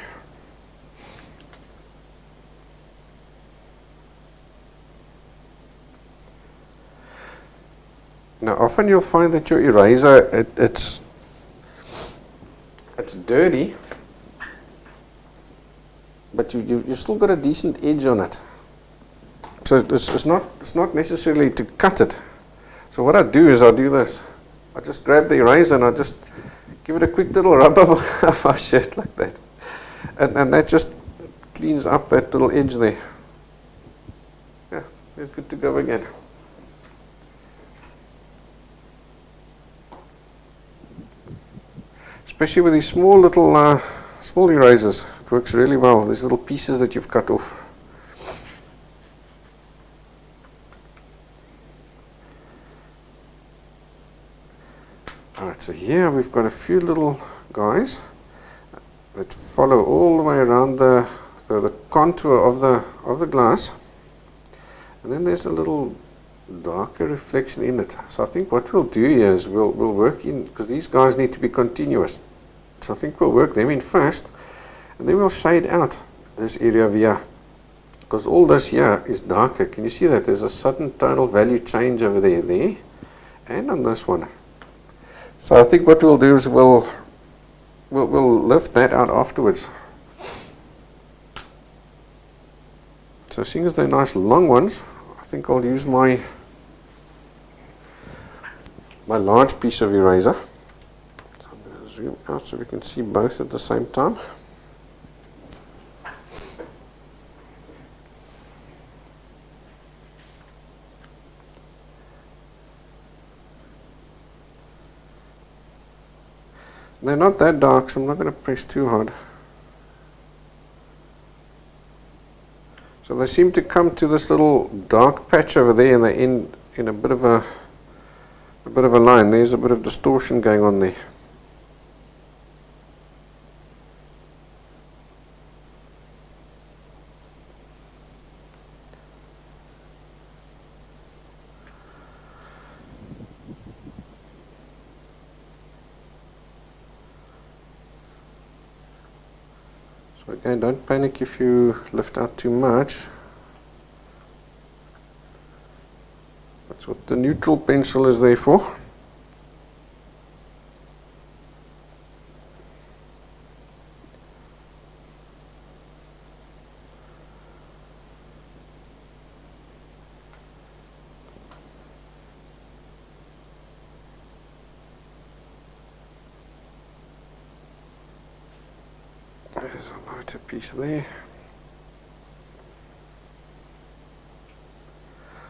Speaker 1: Now often you'll find that your eraser, it's dirty, but you still got a decent edge on it. So it's not necessarily to cut it, So what I do is I do this. I just grab the eraser and I just give it a quick little rub of my shirt like that. And that just cleans up that little edge there. Yeah, it's good to go again. Especially with these small little small erasers, it works really well. These little pieces that you've cut off. Alright, so here we've got a few little guys that follow all the way around the contour of the glass, and then there's a little darker reflection in it. So I think what we'll do here is we'll work in, because these guys need to be continuous, so I think we'll work them in first, and then we'll shade out this area over here, because all this here is darker. Can you see that? There's a sudden tonal value change over there, and on this one. So I think what we'll do is we'll lift that out afterwards. So seeing as they're nice long ones, I think I'll use my large piece of eraser. So I'm going to zoom out so we can see both at the same time. They're not that dark, so I'm not going to press too hard. So they seem to come to this little dark patch over there, and they end in a bit of a line. There's a bit of distortion going on there. Again, don't panic if you lift out too much. That's what the neutral pencil is there for. There's a lighter piece there.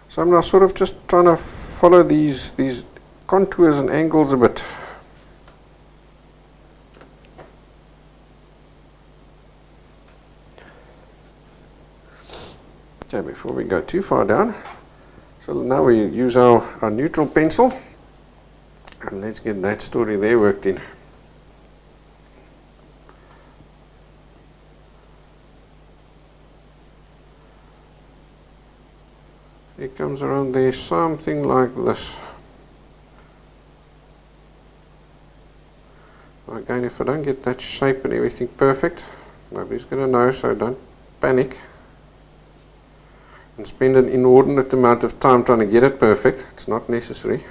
Speaker 1: So I'm now sort of just trying to follow these contours and angles a bit. Okay, before we go too far down, so now we use our neutral pencil, and let's get that story there worked in. It comes around there something like this. Again, if I don't get that shape and everything perfect, nobody's going to know, so don't panic and spend an inordinate amount of time trying to get it perfect. It's not necessary.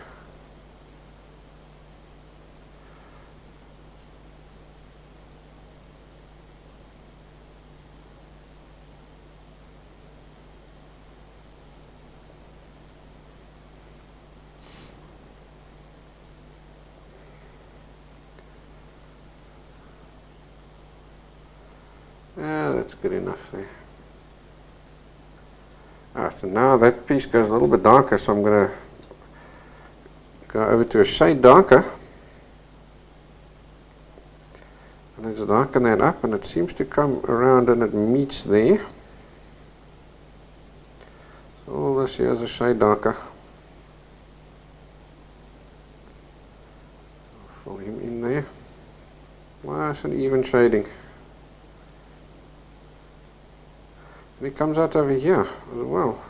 Speaker 1: Yeah, that's good enough there. Alright, so now that piece goes a little bit darker, so I'm going to go over to a shade darker. And let's darken that up, and it seems to come around and it meets there. So all this here is a shade darker. I'll fill him in there. Nice and even shading. And it comes out over here as well.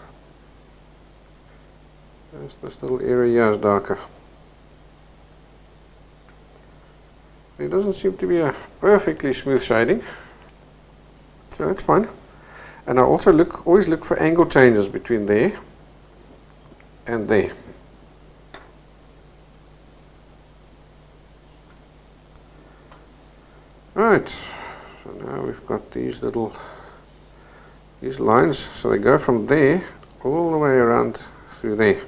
Speaker 1: Just this little area here is darker. It doesn't seem to be a perfectly smooth shading, so that's fine. And I also always look for angle changes between there and there. Right, so now we've got these lines, so they go from there all the way around through there.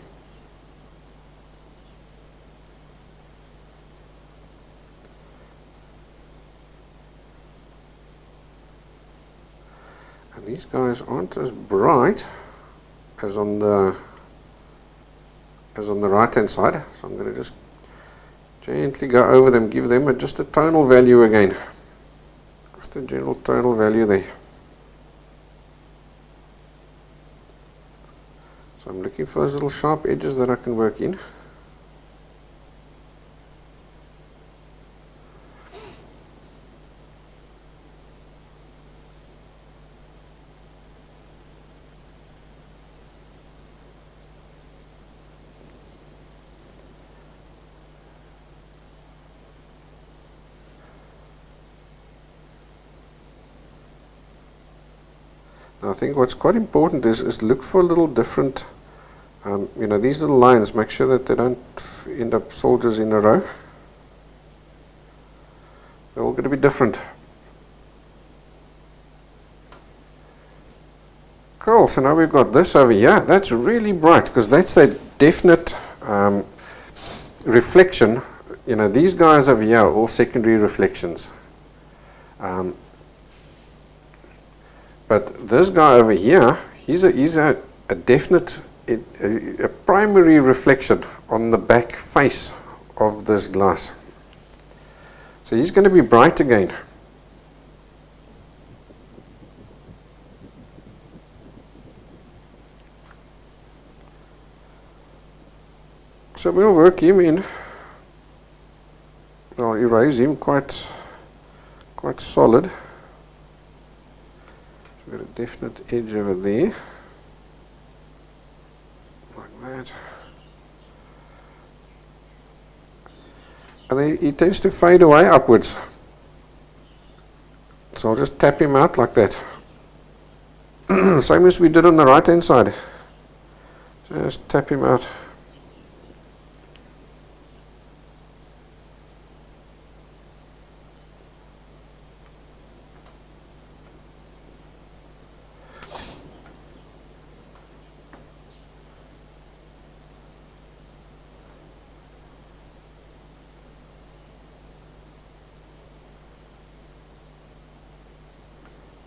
Speaker 1: And these guys aren't as bright as on the right hand side, so I'm going to just gently go over them, give them just a tonal value again, just a general tonal value there. So I'm looking for those little sharp edges that I can work in. I think what's quite important is look for a little different, you know, these little lines, make sure that they don't end up soldiers in a row. They're all going to be different. Cool, so now we've got this over here. That's really bright because that's a definite reflection. You know, these guys over here are all secondary reflections. But this guy over here, he's a definite, a primary reflection on the back face of this glass. So he's going to be bright again. So we'll work him in. I'll erase him quite solid. We've got a definite edge over there, like that. And then he tends to fade away upwards. So I'll just tap him out like that. Same as we did on the right hand side. Just tap him out.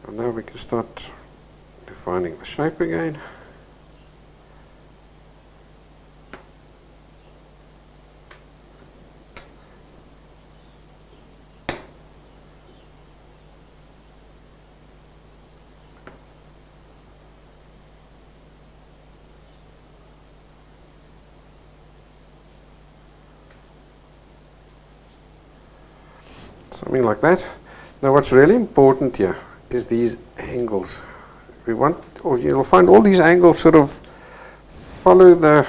Speaker 1: And now we can start defining the shape again. Something like that. Now what's really important here is these angles. We want, or you'll find all these angles sort of follow the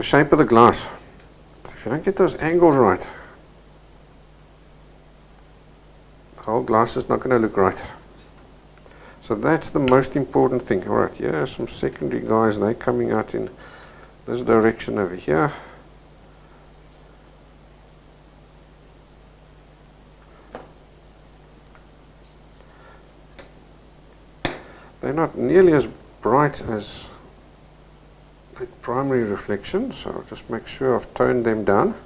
Speaker 1: shape of the glass. So if you don't get those angles right, the whole glass is not going to look right. So that's the most important thing. Alright, here are some secondary guys, they're coming out in this direction over here. They're not nearly as bright as the primary reflection, so I'll just make sure I've toned them down.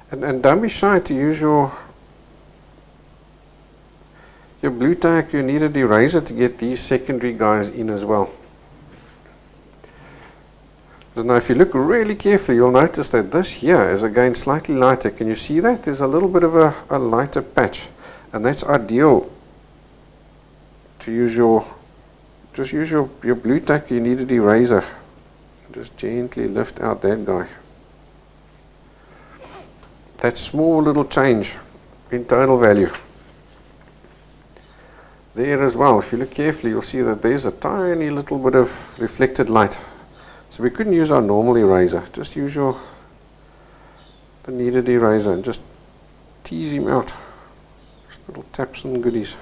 Speaker 1: And don't be shy to use your blue tack, your kneaded eraser to get these secondary guys in as well. So now if you look really carefully, you'll notice that this here is again slightly lighter. Can you see that? There's a little bit of a lighter patch. And that's ideal to use just use your blue tack, your kneaded eraser. Just gently lift out that guy. That small little change in tonal value. There as well, if you look carefully, you'll see that there's a tiny little bit of reflected light. So we couldn't use our normal eraser. Just use the kneaded eraser and just tease him out. Little taps and goodies.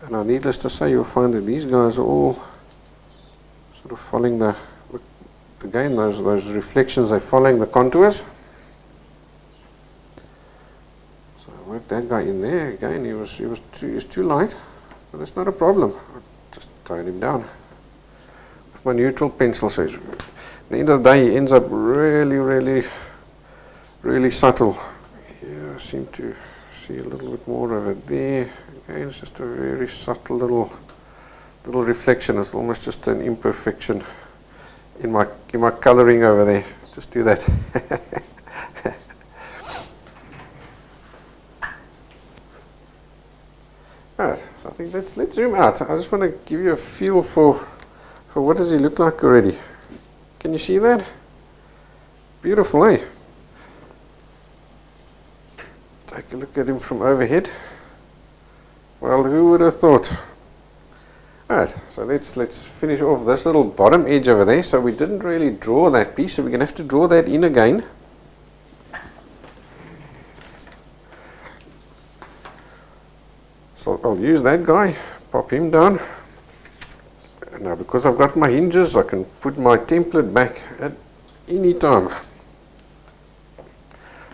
Speaker 1: And now needless to say, you'll find that these guys are all sort of following again those reflections, they're following the contours. So Work that guy in there again. He was too light, but that's not a problem. I just toned him down with my neutral pencil. So at the end of the day, he ends up really subtle. Here I seem to see a little bit more of it there. Again, it's just a very subtle little reflection. It's almost just an imperfection in my colouring over there. Just do that. Alright, so I think let's zoom out. I just want to give you a feel for what does he look like already. Can you see that? Beautiful, eh? Take a look at him from overhead. Well, who would have thought? Alright, so let's finish off this little bottom edge over there. So we didn't really draw that piece, so we're going to have to draw that in again. So I'll use that guy, pop him down. And now because I've got my hinges, I can put my template back at any time.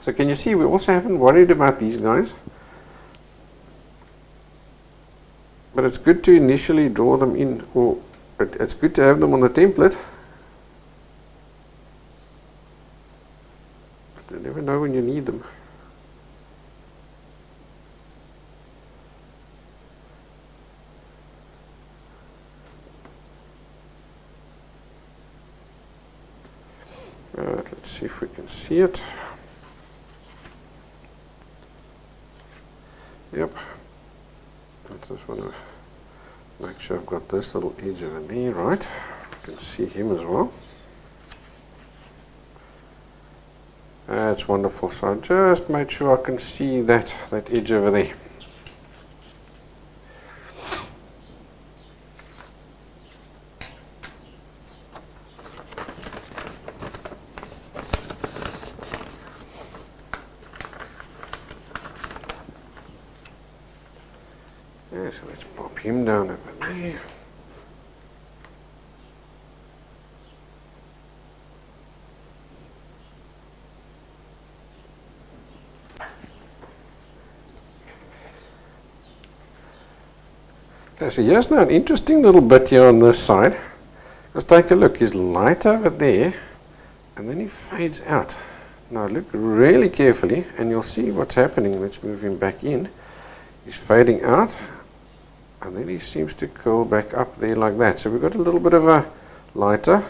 Speaker 1: So can you see we also haven't worried about these guys. But it's good to initially draw them in, or it's good to have them on the template. You never know when you need them. Alright, let's see if we can see it. Yep. I just want to make sure I've got this little edge over there, right? You can see him as well. That's wonderful. So I just made sure I can see that edge over there. Yeah, so let's pop him down over there. Okay, so here's now an interesting little bit here on this side. Let's take a look. He's light over there, and then he fades out. Now look really carefully, and you'll see what's happening. Let's move him back in. He's fading out, and then he seems to curl back up there like that. So we've got a little bit of a lighter.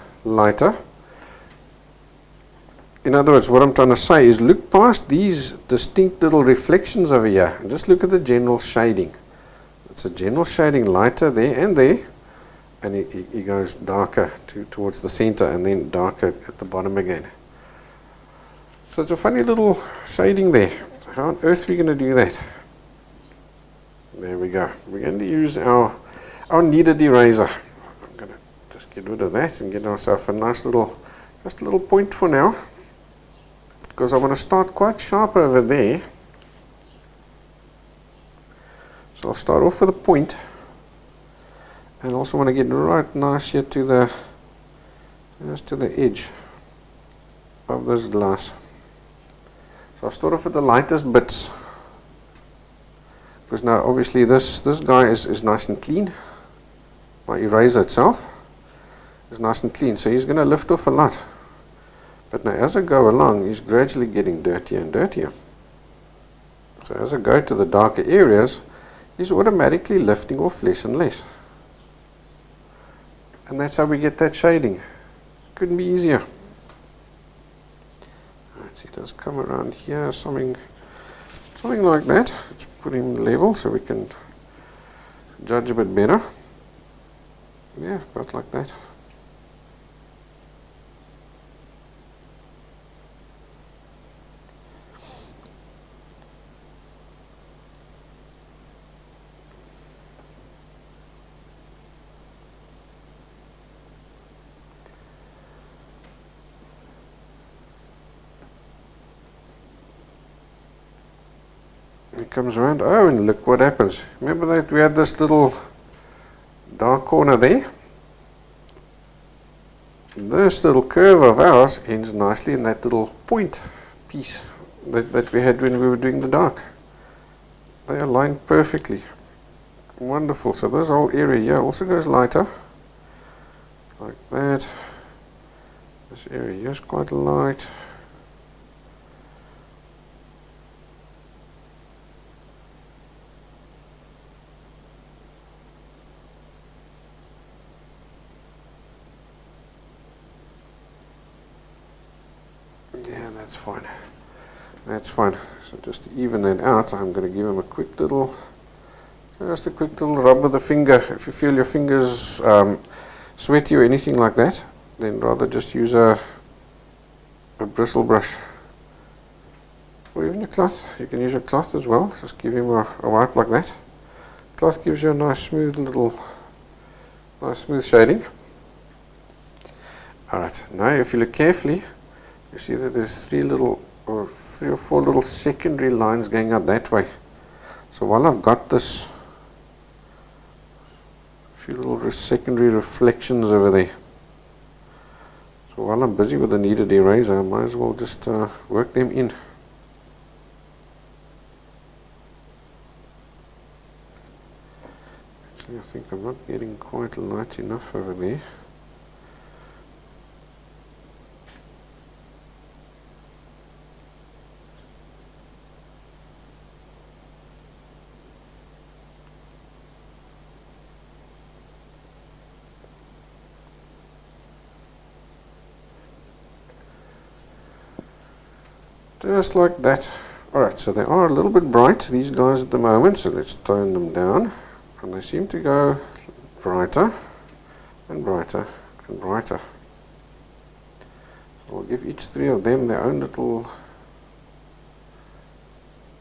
Speaker 1: In other words, what I'm trying to say is look past these distinct little reflections over here, and just look at the general shading. It's a general shading lighter there, and he goes darker towards the center, and then darker at the bottom again. So it's a funny little shading there. So how on earth are we going to do that? There we go. We're going to use our kneaded eraser. I'm going to just get rid of that and get ourselves a nice little, just a little point for now, because I want to start quite sharp over there. So I'll start off with a point, and also want to get right nice here to the, just to the edge of this glass. So I'll start off with the lightest bits, because now obviously this guy is nice and clean. My eraser itself is nice and clean, so he's going to lift off a lot. But now as I go along, he's gradually getting dirtier and dirtier. So as I go to the darker areas, he's automatically lifting off less and less. And that's how we get that shading. Couldn't be easier. Right, so he does come around here, something like that. Let's put him level so we can judge a bit better. Yeah, about like that. He comes around, oh, and look what happens. Remember that we had this little dark corner there? This little curve of ours ends nicely in that little point piece that we had when we were doing the dark. they align perfectly. Wonderful. So this whole area here also goes lighter, like that. This area here is quite light. Yeah, that's fine. That's fine. So just to even that out, I'm going to give him a quick little, just a quick little rub with the finger. If you feel your fingers sweaty or anything like that, then rather just use a bristle brush. Or even a cloth. You can use a cloth as well. Just give him a wipe like that. Cloth gives you a nice smooth shading. Alright, now if you look carefully, you see that there's three or four little secondary lines going out that way. So while I've got this few little secondary reflections over there, so while I'm busy with the kneaded eraser, I might as well just work them in. Actually, I think I'm not getting quite light enough over there. Just like that. Alright, so they are a little bit bright, these guys at the moment, so let's tone them down. And they seem to go brighter and brighter and brighter. So we'll give each three of them their own little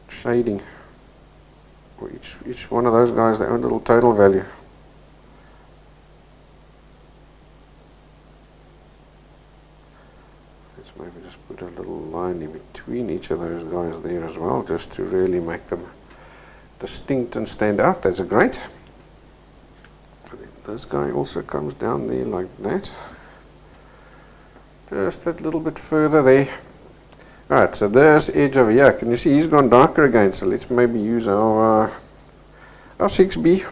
Speaker 1: shading. Or each one of those guys their own little total value. Maybe just put a little line in between each of those guys there as well, just to really make them distinct and stand out. That's great. And then this guy also comes down there like that. Just a little bit further there. Alright, so there's edge over here. Can you see he's gone darker again? So let's maybe use our 6B.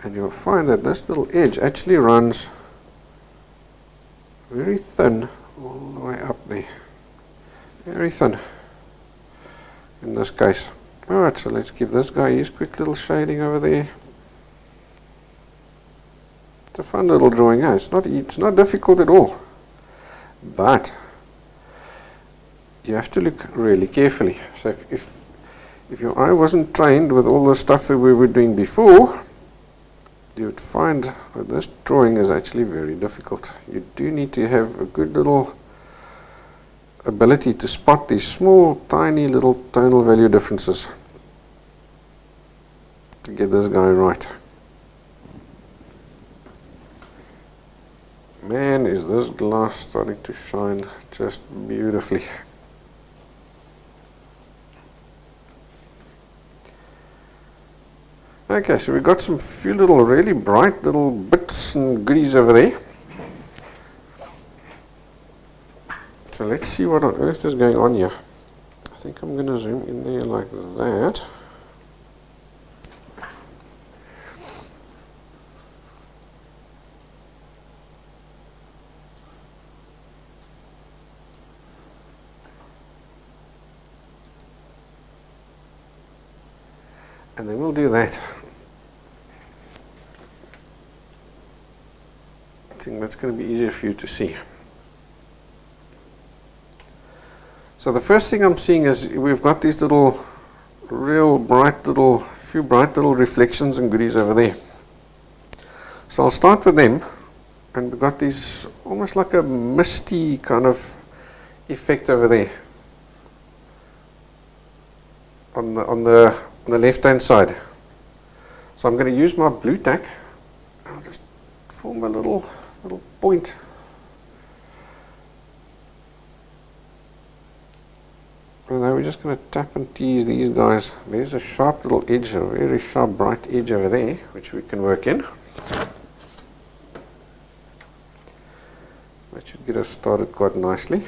Speaker 1: And you'll find that this little edge actually runs very thin all the way up there. Very thin in this case. Alright, so let's give this guy his quick little shading over there. It's a fun little drawing, eh? It's not difficult at all. But you have to look really carefully. So if your eye wasn't trained with all the stuff that we were doing before, you would find that this drawing is actually very difficult. You do need to have a good little ability to spot these small, tiny little tonal value differences to get this guy right. Man, is this glass starting to shine just beautifully. Okay, so we've got some few little really bright little bits and goodies over there. So let's see what on earth is going on here. I think I'm going to zoom in there like that. And then we'll do that. I think that's going to be easier for you to see. So the first thing I'm seeing is we've got these little, few bright little reflections and goodies over there. So I'll start with them, and we've got these almost like a misty kind of effect over there on the left hand side. So I'm going to use my blue tack. I'll just form a little point. And now we're just going to tap and tease these guys. There's a sharp little edge, a very sharp bright edge over there, which we can work in. That should get us started quite nicely.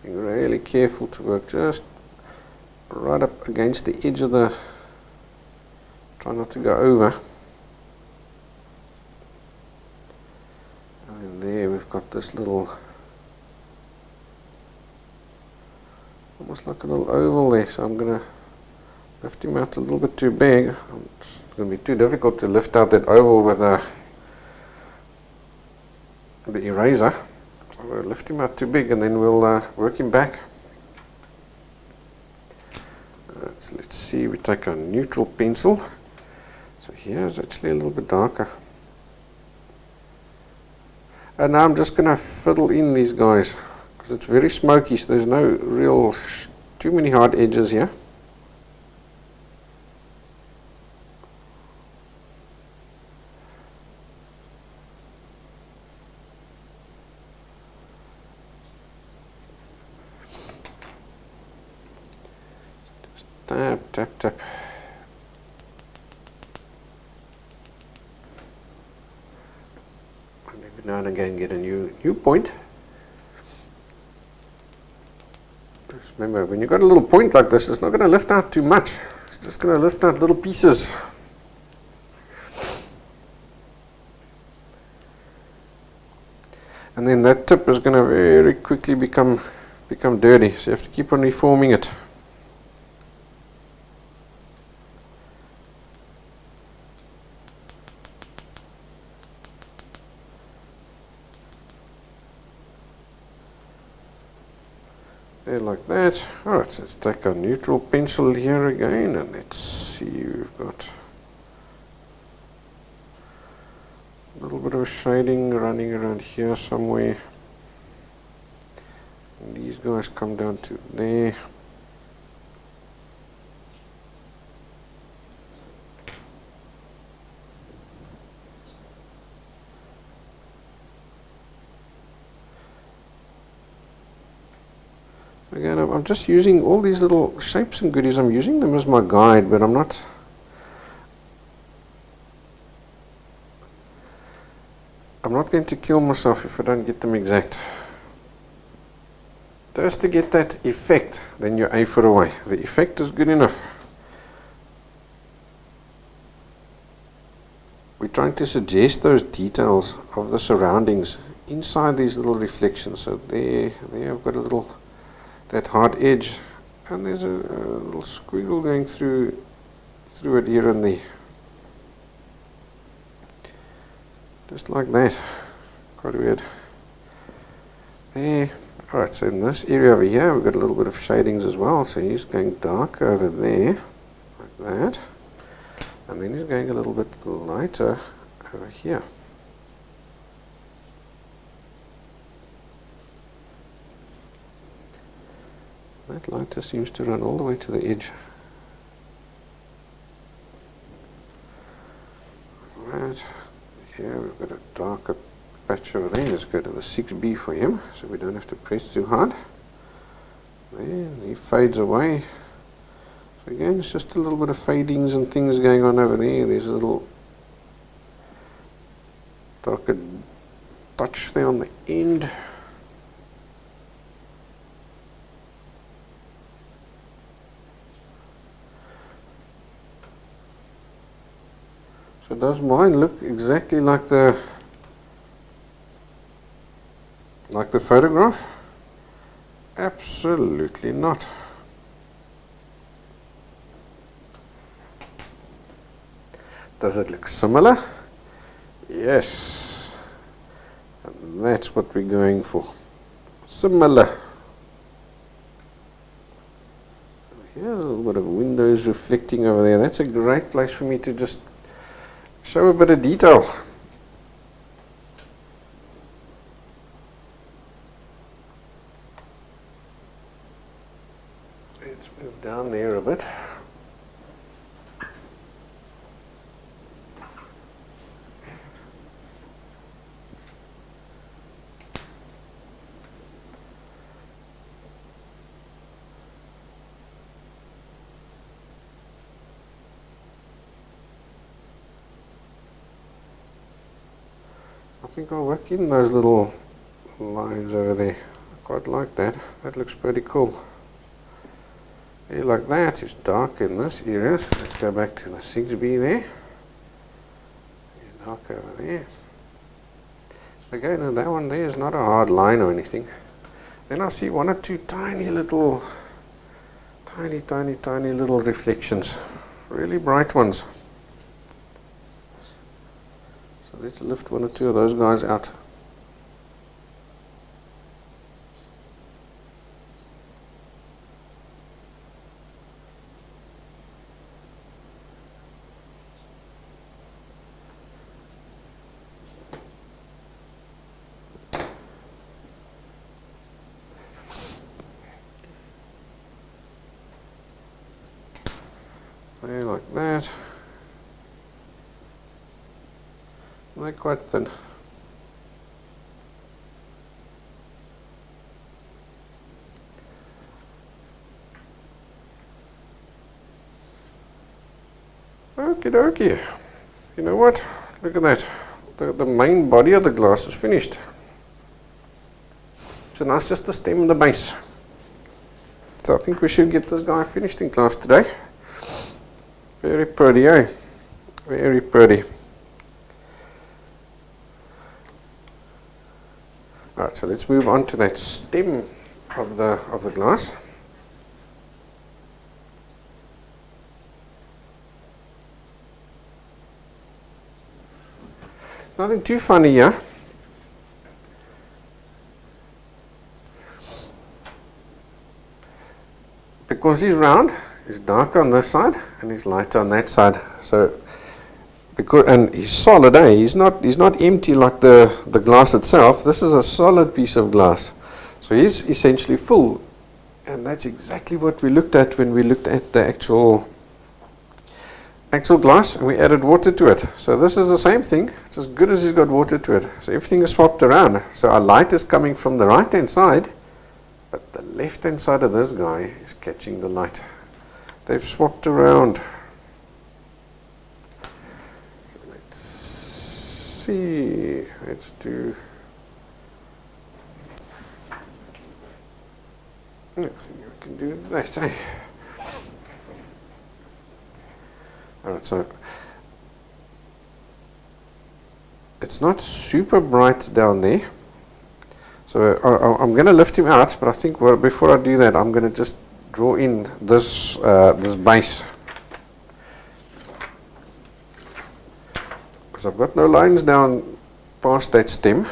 Speaker 1: Being really careful to work just right up against the edge of the, try not to go over. And then there we've got this little, almost like a little oval there, so I'm going to lift him out a little bit too big. It's going to be too difficult to lift out that oval with the eraser. So we'll lift him out too big and then we'll work him back. Let's see, we take a neutral pencil. So here's actually a little bit darker. And now I'm just going to fiddle in these guys because it's very smoky, so there's no real too many hard edges here. Tap, tap, tap. And every now and again get a new point. Just remember, when you've got a little point like this, it's not going to lift out too much. It's just going to lift out little pieces. And then that tip is going to very quickly become dirty, so you have to keep on reforming it. There, like that. Alright, so let's take our neutral pencil here again and let's see, we've got a little bit of shading running around here somewhere. And these guys come down to there. Again, I'm just using all these little shapes and goodies. I'm using them as my guide, but I'm not going to kill myself if I don't get them exact. Just to get that effect, then you're A for away. The effect is good enough. We're trying to suggest those details of the surroundings inside these little reflections. So there I've got a little, that hard edge, and there's a little squiggle going through it here and there. Just like that. Quite weird. There. Alright, so in this area over here we've got a little bit of shadings as well. So he's going dark over there, like that. And then he's going a little bit lighter over here. That lighter seems to run all the way to the edge. Right. Here we've got a darker patch over there. Let's go to the 6B for him, so we don't have to press too hard. There, he fades away. So again, it's just a little bit of fadings and things going on over there. There's a little darker touch there on the end. So does mine look exactly like the photograph? Absolutely not. Does it look similar? Yes. And that's what we're going for. Similar. Here's a little bit of windows reflecting over there. That's a great place for me to just show a bit of detail. Let's move down there a bit. think I'll work in those little lines over there. I quite like that. That looks pretty cool. There, like that. It's dark in this area. So let's go back to the 6B there. Dark over there. Again, no, that one there is not a hard line or anything. Then I see one or two tiny little, tiny little reflections. Really bright ones. So let's lift one or two of those guys out. There, like that. They're quite thin. Okie dokie. You know what? Look at that. The main body of the glass is finished. So now it's just the stem and the base. So I think we should get this guy finished in class today. Very pretty, eh? Very pretty. Alright, so let's move on to that stem of the glass. Nothing too funny here. Because he's round, he's darker on this side and he's lighter on that side. So because, and he's solid, eh? He's not empty like the glass itself. This is a solid piece of glass. So he's essentially full. And that's exactly what we looked at when we looked at the actual glass and we added water to it. So this is the same thing. It's as good as he's got water to it. So everything is swapped around. So our light is coming from the right hand side, but the left hand side of this guy is catching the light. They've swapped around. So let's see. Let's do. Let's see if we can do that. Eh? Alright, so it's not super bright down there. So I'm going to lift him out, but I think before I do that, I'm going to just draw in this this base. Because I've got no lines down past that stem.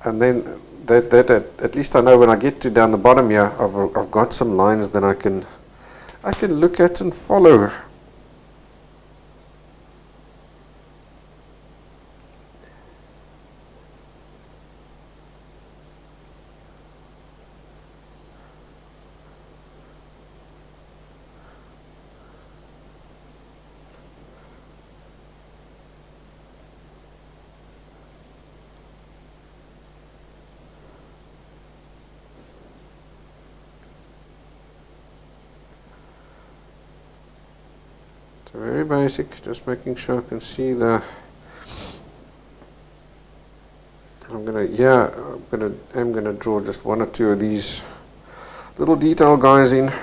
Speaker 1: And then that at least I know when I get to down the bottom here, I've got some lines that I can look at and follow. So very basic, just making sure I can see the. I'm gonna draw just one or two of these little detail guys in.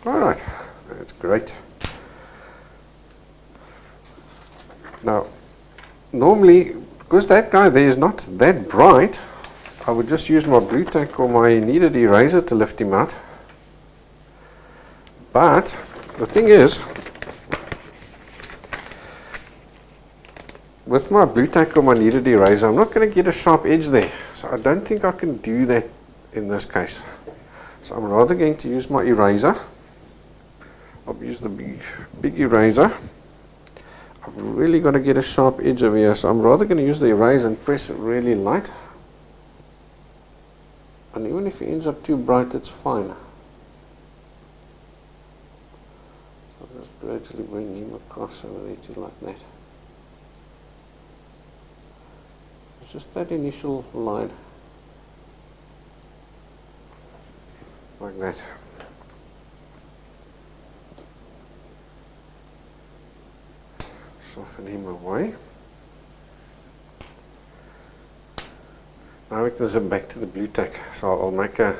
Speaker 1: All right, that's great. Now, normally, because that guy there is not that bright, I would just use my blue tack or my kneaded eraser to lift him out. But the thing is, with my blue tack or my kneaded eraser, I'm not going to get a sharp edge there. So I don't think I can do that in this case. So I'm rather going to use my eraser. I'll use the big eraser. I've really got to get a sharp edge over here. So I'm rather going to use the eraser and press it really light. And even if it ends up too bright, it's fine. I'll just gradually bring him across over there to like that. It's just that initial line. Like that. soften him away. Now we can zip back to the blue tack. So I'll make a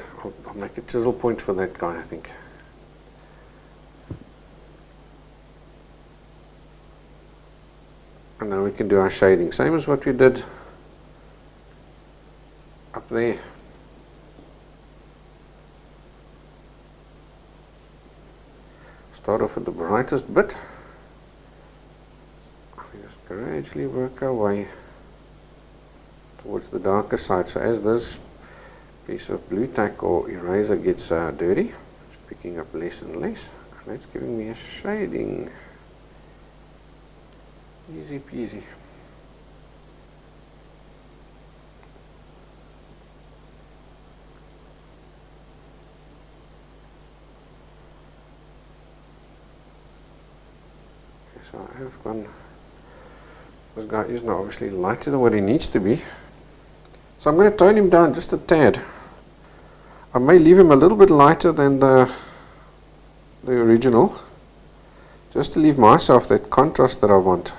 Speaker 1: chisel point for that guy, I think. And now we can do our shading, same as what we did up there. Start off with the brightest bit. We just gradually work our way towards the darker side. So as this piece of blue tack or eraser gets dirty, it's picking up less and less, and that's giving me a shading. Easy peasy. Okay, so I have gone. This guy is now obviously lighter than what he needs to be. So I'm going to tone him down just a tad. I may leave him a little bit lighter than the original, just to leave myself that contrast that I want,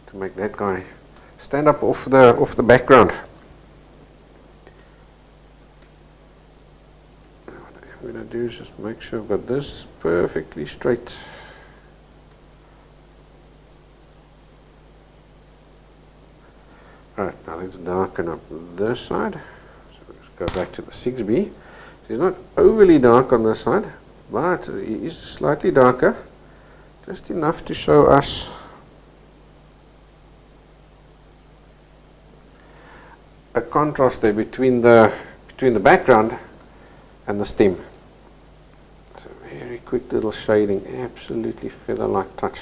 Speaker 1: to make that guy stand up off the background. What I'm going to do is just make sure I've got this perfectly straight. Alright, now let's darken up this side. So let's go back to the 6B. So he's not overly dark on this side, but he is slightly darker, just enough to show us a contrast there between the background and the stem. So very quick little shading, absolutely feather-like touch.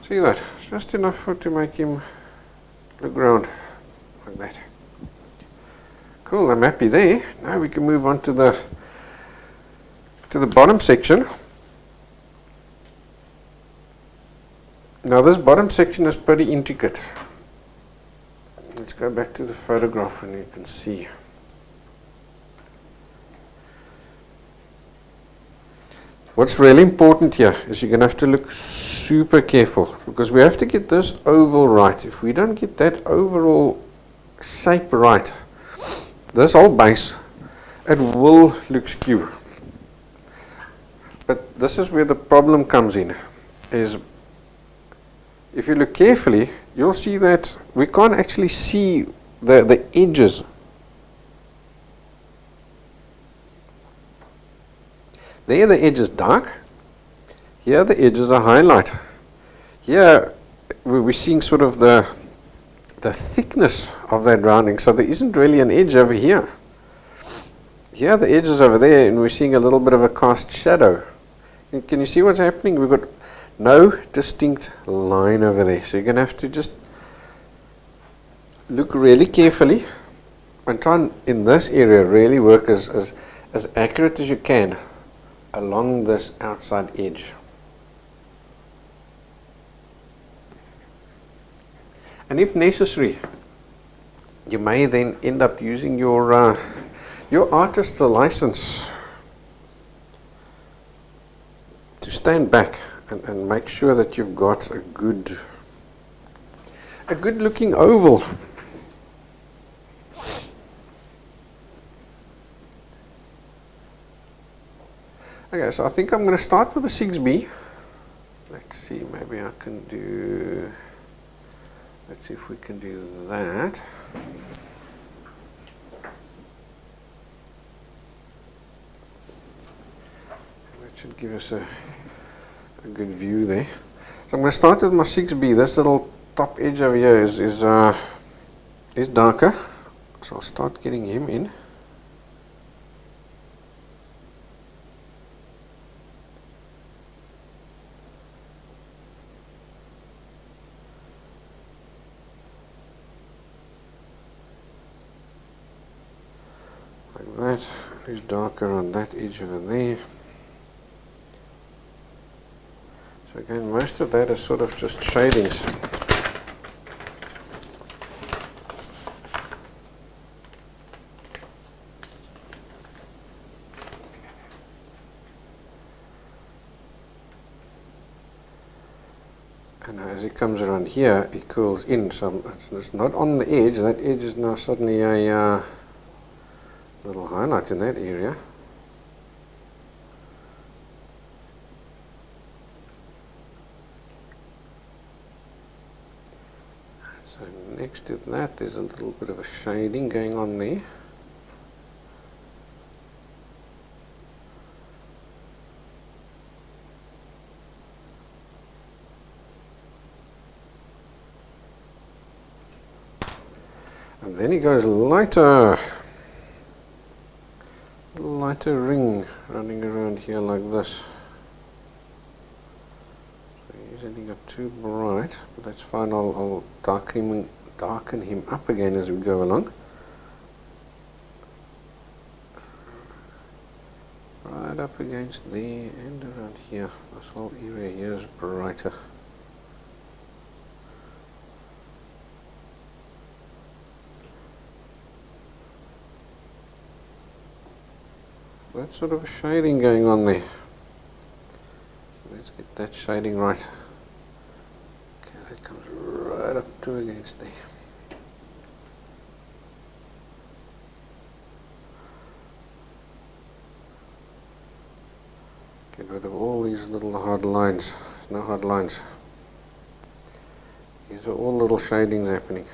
Speaker 1: See that? Just enough to make him look round like that. Cool, I'm happy there. Now we can move on to the bottom section. Now this bottom section is pretty intricate. Let's go back to the photograph and you can see. What's really important here is you're going to have to look super careful, because we have to get this oval right. If we don't get that overall shape right, this whole base, it will look skew. But this is where the problem comes in, is if you look carefully, you'll see that we can't actually see the edges. There the edge is dark, here the edges are highlight. Here we're seeing sort of the thickness of that rounding, so there isn't really an edge over here. Here the edge is over there and we're seeing a little bit of a cast shadow. And can you see what's happening? We've got no distinct line over there, so you're going to have to just look really carefully and try and in this area really work as accurate as you can along this outside edge. And if necessary, you may then end up using your artist's license to stand back and make sure that you've got a good looking oval. Okay, so I think I'm going to start with the 6B. Let's see, maybe I can do, let's see if we can do that. So that should give us a good view there. So I'm going to start with my 6B. This little top edge over here is darker. So I'll start getting him in. Like that. It's darker on that edge over there. So again, most of that is sort of just shadings. And as it comes around here, it curls in. So it's not on the edge. That edge is now suddenly a little highlight in that area. So next to that, there's a little bit of a shading going on there. And then he goes lighter ring running around here like this. So he's ending up too bright, but that's fine. I'll darken him up again as we go along. Right up against there and around here. This whole area here is brighter. That's sort of a shading going on there. So let's get that shading right. Okay, that comes right up to against there. Get rid of all these little hard lines. No hard lines. These are all little shadings happening.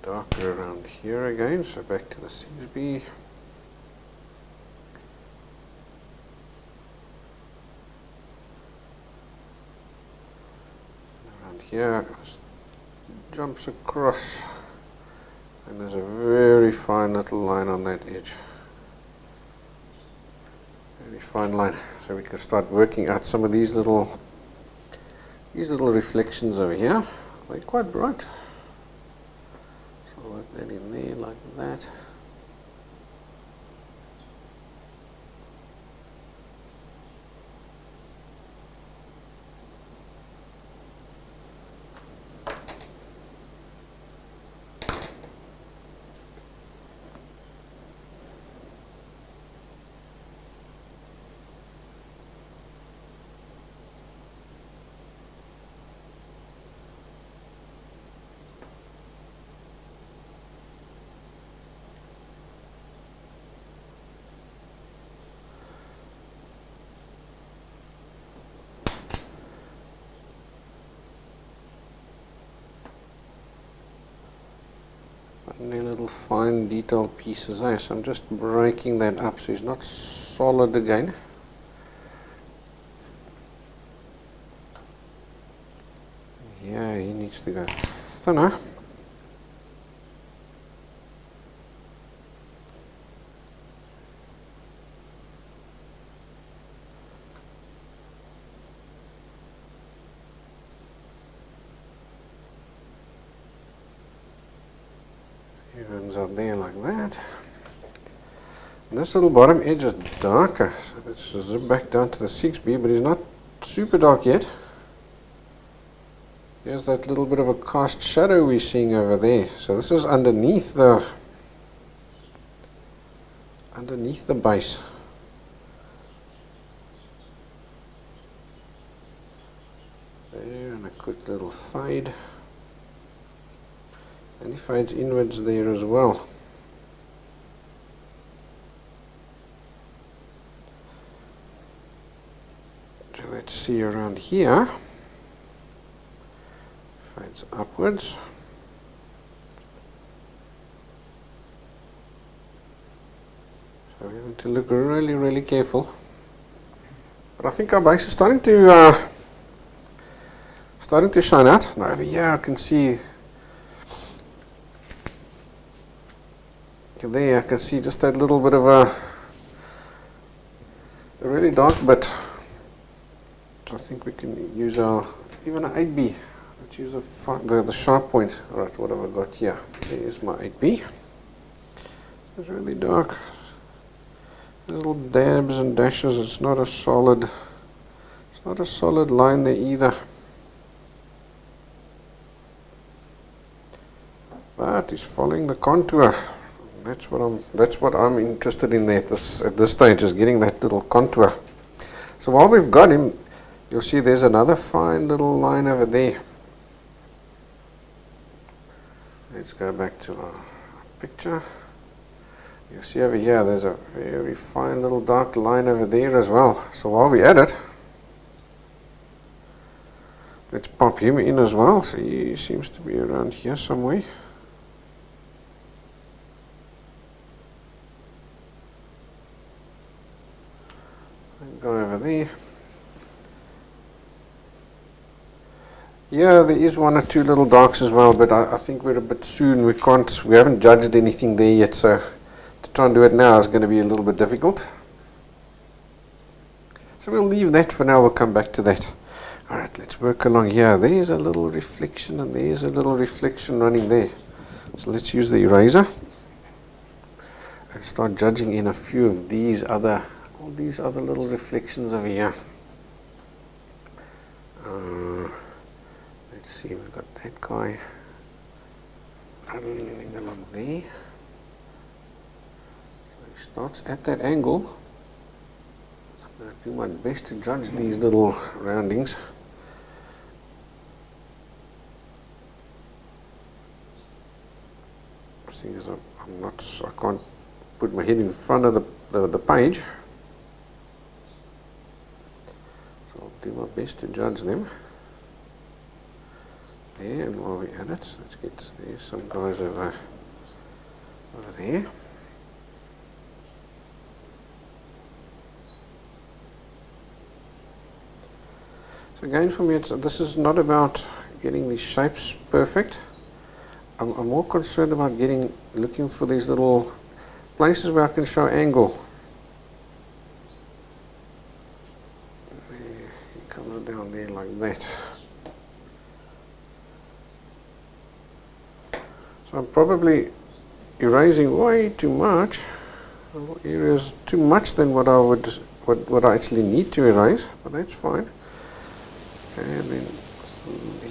Speaker 1: Darker around here again, so back to the Sigsbee. Around here, jumps across, and there's a very fine little line on that edge. Very fine line, so we can start working out some of these little reflections over here. They're quite bright. Work that in there like that. Funny little fine detail pieces there, so I'm just breaking that up so it's not solid again. Yeah, he needs to go thinner. Evens up there like that. And this little bottom edge is darker, so let's zip back down to the 6B, but it's not super dark yet. Here's that little bit of a cast shadow we're seeing over there. So this is underneath the base. There, and a quick little fade. And he fades inwards there as well. So let's see around here. Fades upwards. So we have to look really careful. But I think our base is starting to shine out. Now over here I can see. There I can see just that little bit of a really dark bit. So I think we can use our, even an 8B. Let's use the sharp point. Alright, what have I got here? There's my 8B. It's really dark. Little dabs and dashes. It's not a solid line there either. But it's following the contour. That's what I'm interested in there at this stage, is getting that little contour. So while we've got him, you'll see there's another fine little line over there. Let's go back to our picture. You see over here there's a very fine little dark line over there as well. So while we're at it, let's pop him in as well. So he seems to be around here somewhere. Go over there. Yeah, there is one or two little darks as well, but I think we're a bit soon. We haven't judged anything there yet, so to try and do it now is going to be a little bit difficult. So we'll leave that for now. We'll come back to that. Alright, let's work along here. There's a little reflection and there's a little reflection running there. So let's use the eraser and start judging in a few of all these other little reflections over here. Let's see, we've got that guy running along there. So he starts at that angle. I'm going to do my best to judge these little roundings. Seeing as I can't put my head in front of the page. So I'll do my best to judge them. There, and while we're at it, let's get there's some guys over there. So again, for me, this is not about getting these shapes perfect. I'm more concerned about looking for these little places where I can show angle. There, you come down there like that. So I'm probably erasing way too much, areas too much than what I actually need to erase, but that's fine. And then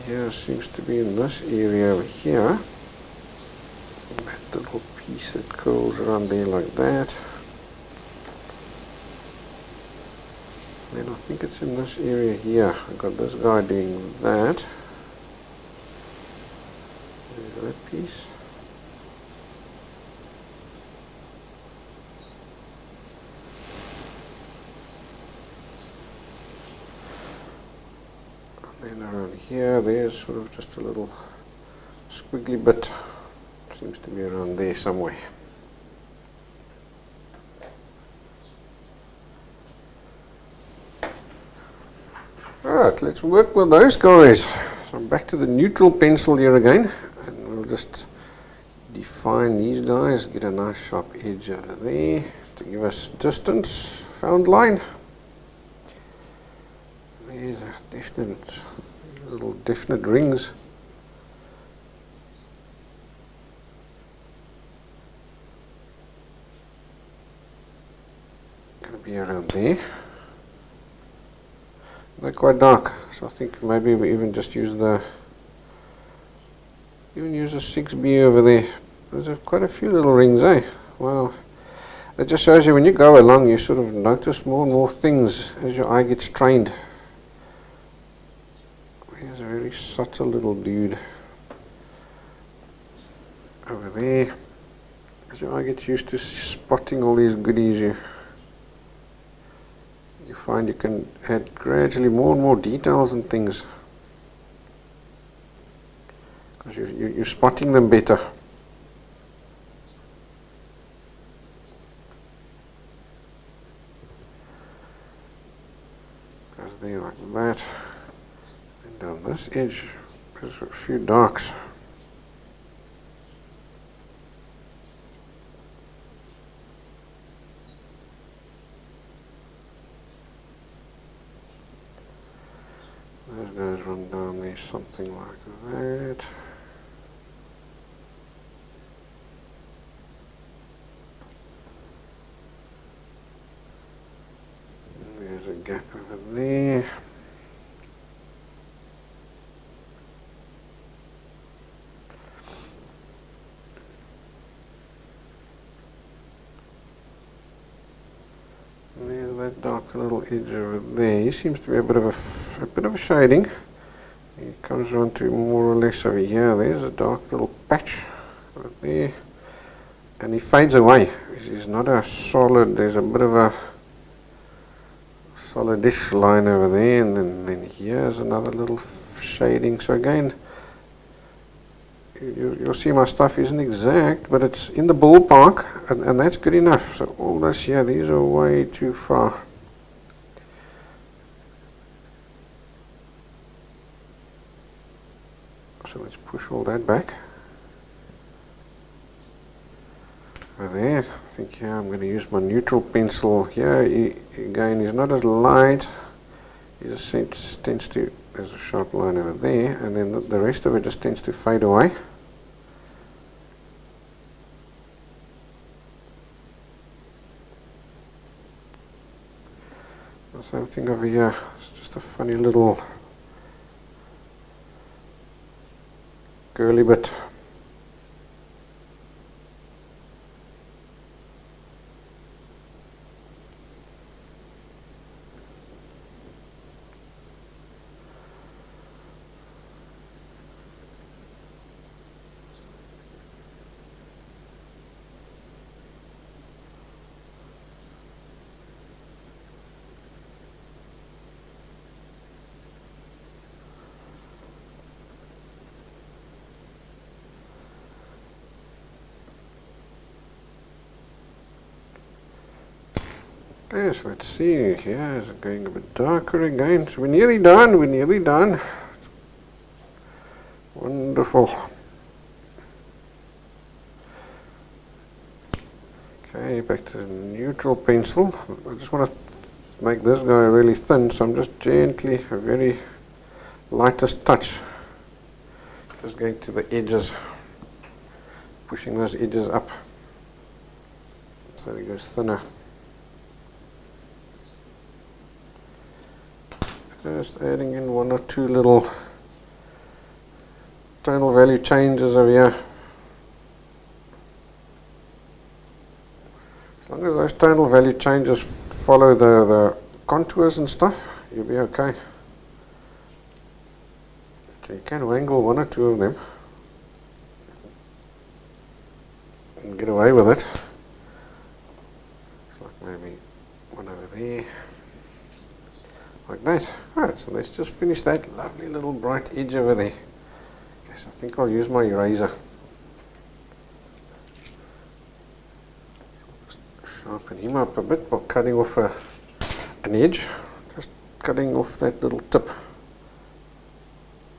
Speaker 1: here seems to be in this area over here. That little piece that curls around there like that. Then I think it's in this area here. I've got this guy doing that. There's that piece. And then around here, there's sort of just a little squiggly bit. Seems to be around there somewhere. Alright, let's work with those guys. So I'm back to the neutral pencil here again, and we'll just define these guys, get a nice sharp edge over there to give us distance, found line. There's a definite rings. Going to be around there. They're quite dark, so I think maybe we even just use a 6B over there. There's quite a few little rings, eh? Wow. That just shows you when you go along, you sort of notice more and more things as your eye gets trained. Here's a very subtle little dude over there. As your eye gets used to spotting all these goodies, you find you can add gradually more and more details and things because you're spotting them better. Goes there like that. And down this edge, there's a few darks. goes run down there, something like that. And there's a gap over there. And there's that dark little edge over there. He seems to be a bit of a shading. He comes around to more or less over here. There's a dark little patch right there, and he fades away. He's not a solid. There's a bit of a solidish line over there, and then here's another little shading. So again, you'll see my stuff isn't exact, but it's in the ballpark, and that's good enough. So all this here, these are way too far. So let's push all that back. Over there, I think here I'm going to use my neutral pencil here. Again, he's not as light. He just tends to, there's a sharp line over there, and then the rest of it just tends to fade away. The same thing over here. It's just a funny little curly bit. Yes, let's see. Here is going a bit darker again. So we're nearly done. We're nearly done. Wonderful. Okay, back to the neutral pencil. I just want to make this guy really thin, so I'm just gently, a very lightest touch, just going to the edges, pushing those edges up so it goes thinner. Just adding in one or two little tonal value changes over here. As long as those tonal value changes follow the contours and stuff, you'll be okay. So you can wangle one or two of them and get away with it. Like maybe one over there. Like that. Alright, so let's just finish that lovely little bright edge over there. Okay, so I think I'll use my eraser. Just sharpen him up a bit by cutting off an edge. Just cutting off that little tip.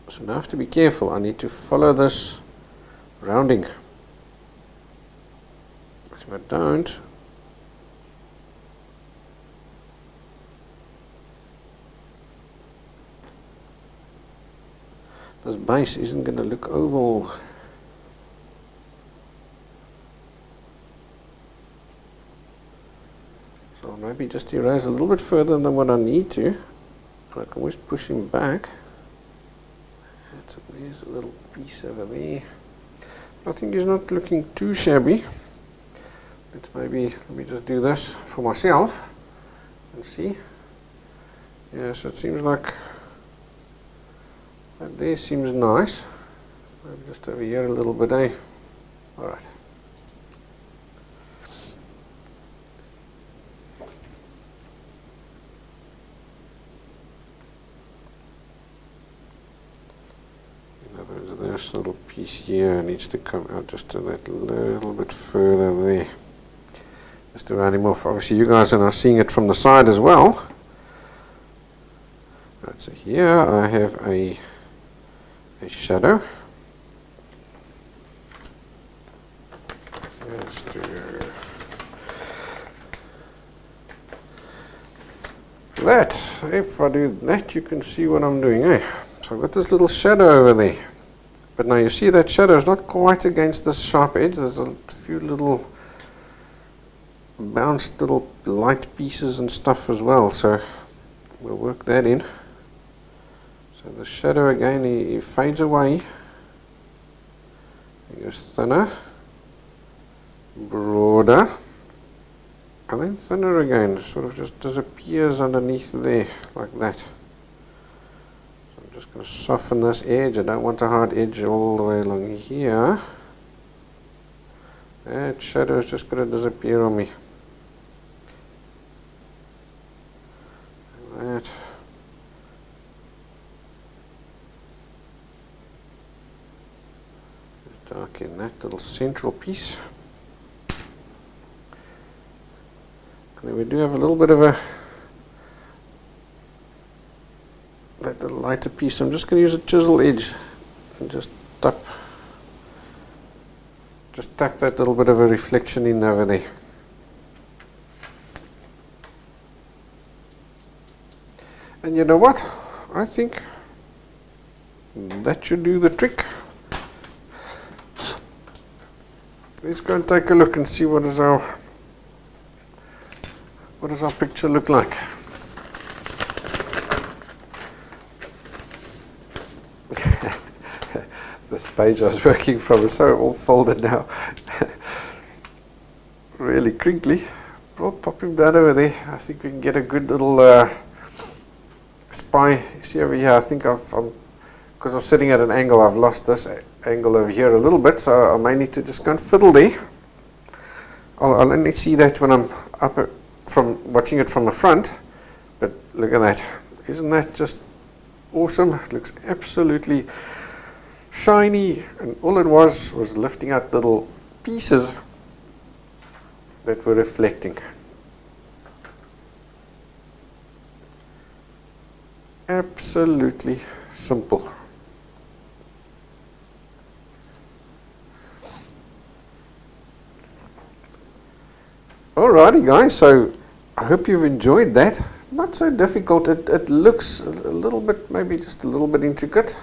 Speaker 1: So now I have to be careful. I need to follow this rounding. If I don't, this base isn't going to look oval. So I'll maybe just erase a little bit further than what I need to. And I can always push him back. There's a little piece over there. I think he's not looking too shabby. Let me just do this for myself and see. Yeah, so it seems like that there seems nice. Maybe just over here a little bit, eh? Alright. In other words, this little piece here needs to come out just to that little bit further there. Just to round him off. Obviously you guys are now seeing it from the side as well. Right, so here I have a shadow. Just to that, if I do that, you can see what I'm doing, eh? So I've got this little shadow over there. But now you see that shadow is not quite against this sharp edge. There's a few little bounced little light pieces and stuff as well. So we'll work that in. So the shadow again, he fades away. He goes thinner, broader, and then thinner again. Sort of just disappears underneath there like that. Just going to soften this edge. I don't want a hard edge all the way along here. That shadow is just going to disappear on me. Like that. Just darken that little central piece. And then we do have a little bit of a that little lighter piece. I'm just going to use a chisel edge and just tap that little bit of a reflection in over there. And you know what? I think that should do the trick. Let's go and take a look and see what does our picture look like. This page I was working from is so all folded now. Really crinkly. We'll pop him down over there. I think we can get a good little spy. See over here, I think because I'm sitting at an angle, I've lost this angle over here a little bit, so I may need to just go and fiddle there. I'll only see that when I'm up from watching it from the front, but look at that. Isn't that just awesome? It looks absolutely shiny, and all it was lifting out little pieces that were reflecting. Absolutely simple. Alrighty guys, so I hope you've enjoyed that. Not so difficult. It looks a little bit, maybe just a little bit intricate.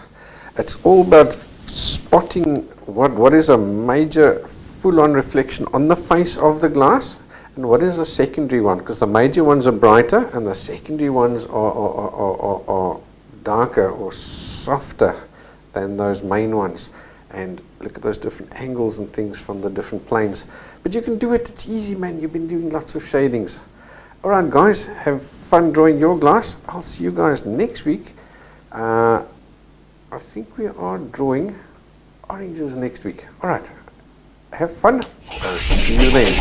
Speaker 1: It's all about spotting what is a major full-on reflection on the face of the glass and what is a secondary one, because the major ones are brighter and the secondary ones are darker or softer than those main ones. And look at those different angles and things from the different planes. But you can do it, it's easy man, you've been doing lots of shadings. Alright guys, have fun drawing your glass. I'll see you guys next week. I think we are drawing oranges next week. Alright, have fun. I'll see you then.